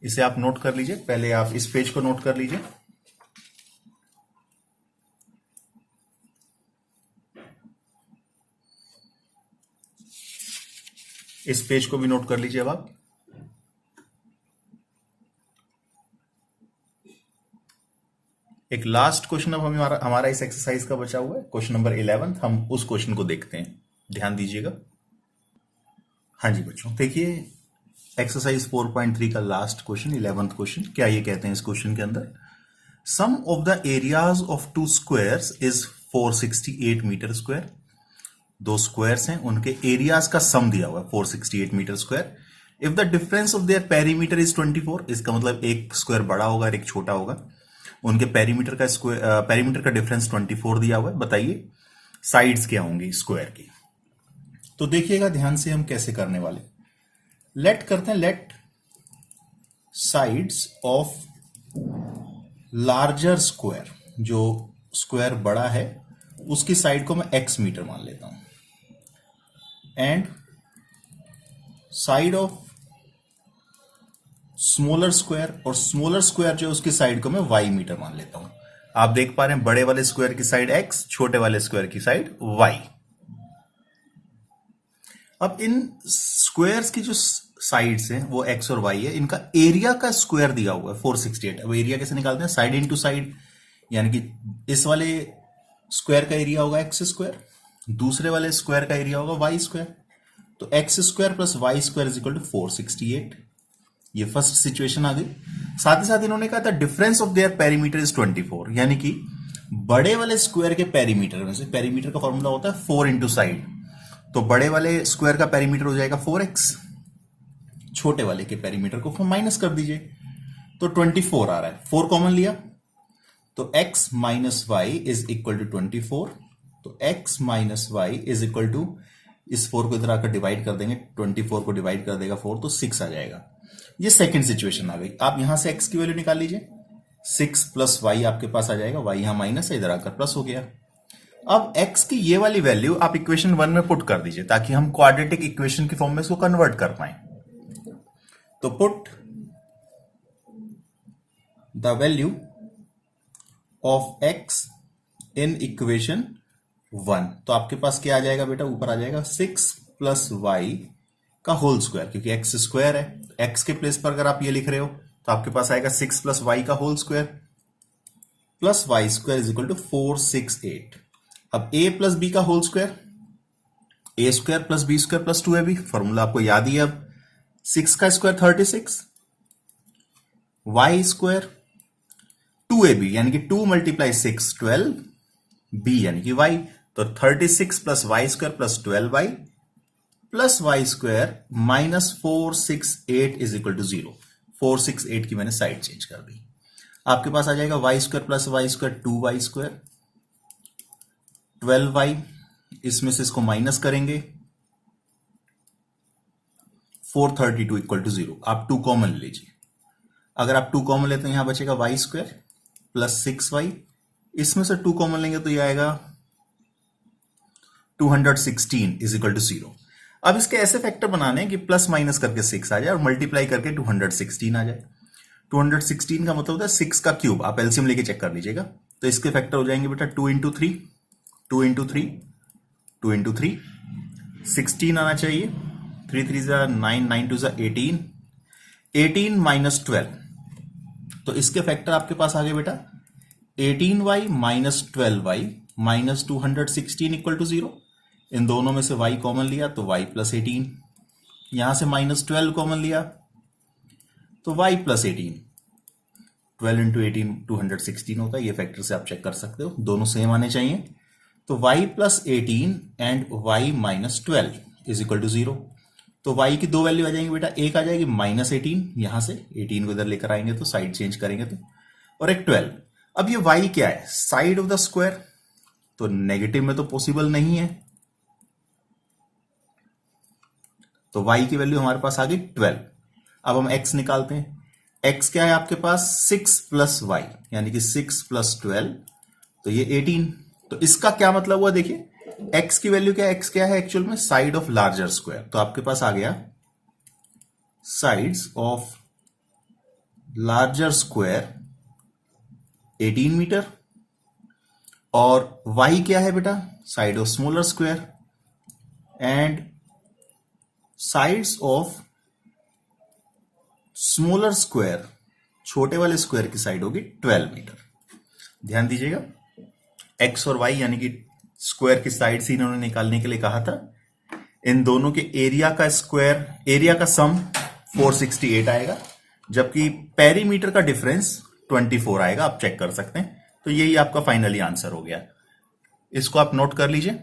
इसे आप नोट कर लीजिए, पहले आप इस पेज को नोट कर लीजिए। इस पेज को भी नोट कर लीजिए अब आप। एक लास्ट क्वेश्चन अब हमारा इस एक्सरसाइज का बचा हुआ है, क्वेश्चन नंबर 11। हम उस क्वेश्चन को देखते हैं, ध्यान दीजिएगा। हाँ जी बच्चों, देखिए एक्सरसाइज 4.3 का लास्ट क्वेश्चन, 11th क्वेश्चन। क्या ये कहते हैं इस क्वेश्चन के अंदर, sum of the areas of two squares is 468 metre square. दो स्क्वायर्स हैं, उनके एरियाज का सम दिया हुआ है 468 metre square. If the difference of their perimeter is 24, इसका मतलब एक स्क्वायर बड़ा होगा और एक छोटा होगा। उनके पेरीमीटर का डिफरेंस 24 दिया हुआ है। बताइए साइड्स क्या होंगी स्क्वायर की। तो देखिएगा ध्यान से हम कैसे करने वाले। लेट करते हैं, let sides of larger square, जो स्क्वायर बड़ा है उसकी साइड को मैं x मीटर मान लेता हूं, and side of smaller square, और स्मॉलर स्क्वायर जो उसकी साइड को मैं y मीटर मान लेता हूं। आप देख पा रहे हैं बड़े वाले स्क्वायर की साइड x, छोटे वाले स्क्वायर की साइड y। अब इन स्क्वायर्स की जो साइड्स हैं वो x और y है, इनका एरिया का स्क्वायर दिया हुआ है 468। अब एरिया कैसे निकालते हैं, साइड इनटू साइड, यानी कि इस वाले स्क्वायर का एरिया होगा x स्क्वायर, दूसरे वाले स्क्वायर का एरिया होगा y स्क्वायर। तो x square plus y square is equal to 468। ये फर्स्ट सिचुएशन आ गई। साथ ही साथ इन्होंने कहा था difference of their perimeter is 24, यानी कि बड़े वाले स्क्वायर के पेरीमीटर में से, पेरीमीटर का फॉर्मूला होता है 4 इंटू साइड, तो बड़े वाले स्क्वायर का पेरीमीटर हो जाएगा 4x, छोटे वाले के पेरीमीटर को माइनस कर दीजिए तो 24 आ रहा है। 4 कॉमन लिया तो x minus y is equal to 24। तो x minus y is equal to, इस 4 को इधर आकर डिवाइड कर देंगे, 24 को डिवाइड कर देगा 4 तो 6 आ जाएगा। ये सेकंड सिचुएशन आ गई। आप यहां से x की वैल्यू निकाल लीजिए, 6 प्लस वाई आपके पास आ जाएगा, y यहां माइनस है, इधर आकर प्लस हो गया। अब x की ये वाली वैल्यू आप इक्वेशन 1 में पुट कर दीजिए ताकि हम क्वाड्रेटिक इक्वेशन की फॉर्म में इसको कन्वर्ट कर पाए। तो put the value of x in equation 1, तो आपके पास क्या आ जाएगा बेटा, ऊपर आ जाएगा 6 प्लस वाई का होल स्क्वायर, क्योंकि x स्क्वायर है, x के प्लेस पर अगर आप ये लिख रहे हो तो आपके पास आएगा 6 प्लस वाई का whole square plus y square is equal to 468। अब a प्लस बी का whole square, a square plus B square plus 2ab, formula आपको याद ही है। अब 6 का स्क्वायर 36, y स्क्वायर 2ab यानी कि 2 मल्टीप्लाई 6 12, b यानी कि y, तो 36 plus y square plus 12y plus y square minus 468 is equal to 0। 468 की मैंने साइड चेंज कर दी। आपके पास आ जाएगा y square plus y square 2y square 12y, इसमें से इसको माइनस करेंगे 432 इक्वल टू 0। आप 2 कॉमन लीजिए, अगर आप 2 कॉमन लेते हैं यहां बचेगा वाई स्क्वायर प्लस 6y, इसमें से 2 कॉमन लेंगे तो ये आएगा 216 इज इक्वल टू 0। अब इसके ऐसे फैक्टर बनाने हैं कि प्लस माइनस करके 6 आ जाए और मल्टीप्लाई करके 216 आ जाए। 216 का मतलब होता है 6 का क्यूब, आप एलसीएम लेके चेक कर लीजिएगा। तो इसके फैक्टर हो जाएंगे बेटा 2 इंटू 3, 2 इंटू 3, 2 इंटू 3, 16 आना चाहिए। 3 3 जा 9, 9 2 जा 18, 18 माइनस 12, तो इसके फैक्टर आपके पास आ गए बेटा 18y minus 12y minus 216 equal to 0। इन दोनों में से y कॉमन लिया तो y प्लस 18, यहां से माइनस 12 कॉमन लिया तो y प्लस 18, 12 इंटू 18 216 होता है। ये फैक्टर से आप चेक कर सकते हो, दोनों सेम आने चाहिए। तो y plus 18 and y minus 12 is equal to 0। तो y की दो वैल्यू आ जाएंगी बेटा, एक आ जाएगी माइनस 18, यहां से 18 को इधर लेकर आएंगे तो साइड चेंज करेंगे तो, और एक 12। अब ये y क्या है, साइड ऑफ द स्क्वायर, तो नेगेटिव में तो पॉसिबल नहीं है, तो y की वैल्यू हमारे पास आ गई 12। अब हम x निकालते हैं, x क्या है आपके पास 6 प्लस वाई यानी कि 6 प्लस 12, तो ये 18। तो इसका क्या मतलब हुआ, देखिए x की वैल्यू क्या है, x क्या है एक्चुअल में साइड ऑफ लार्जर स्क्वायर, तो आपके पास आ गया sides of larger square 18 metre, और y क्या है बेटा side of smaller square, and sides of smaller square, छोटे वाले स्क्वायर की साइड होगी 12 मीटर। ध्यान दीजिएगा x और y यानी कि स्क्वायर की साइड से इन्होंने निकालने के लिए कहा था। इन दोनों के एरिया का स्क्वायर, एरिया का सम 468 आएगा, जबकि पेरीमीटर का डिफरेंस 24 आएगा, आप चेक कर सकते हैं। तो यही आपका फाइनली आंसर हो गया। इसको आप नोट कर लीजिए।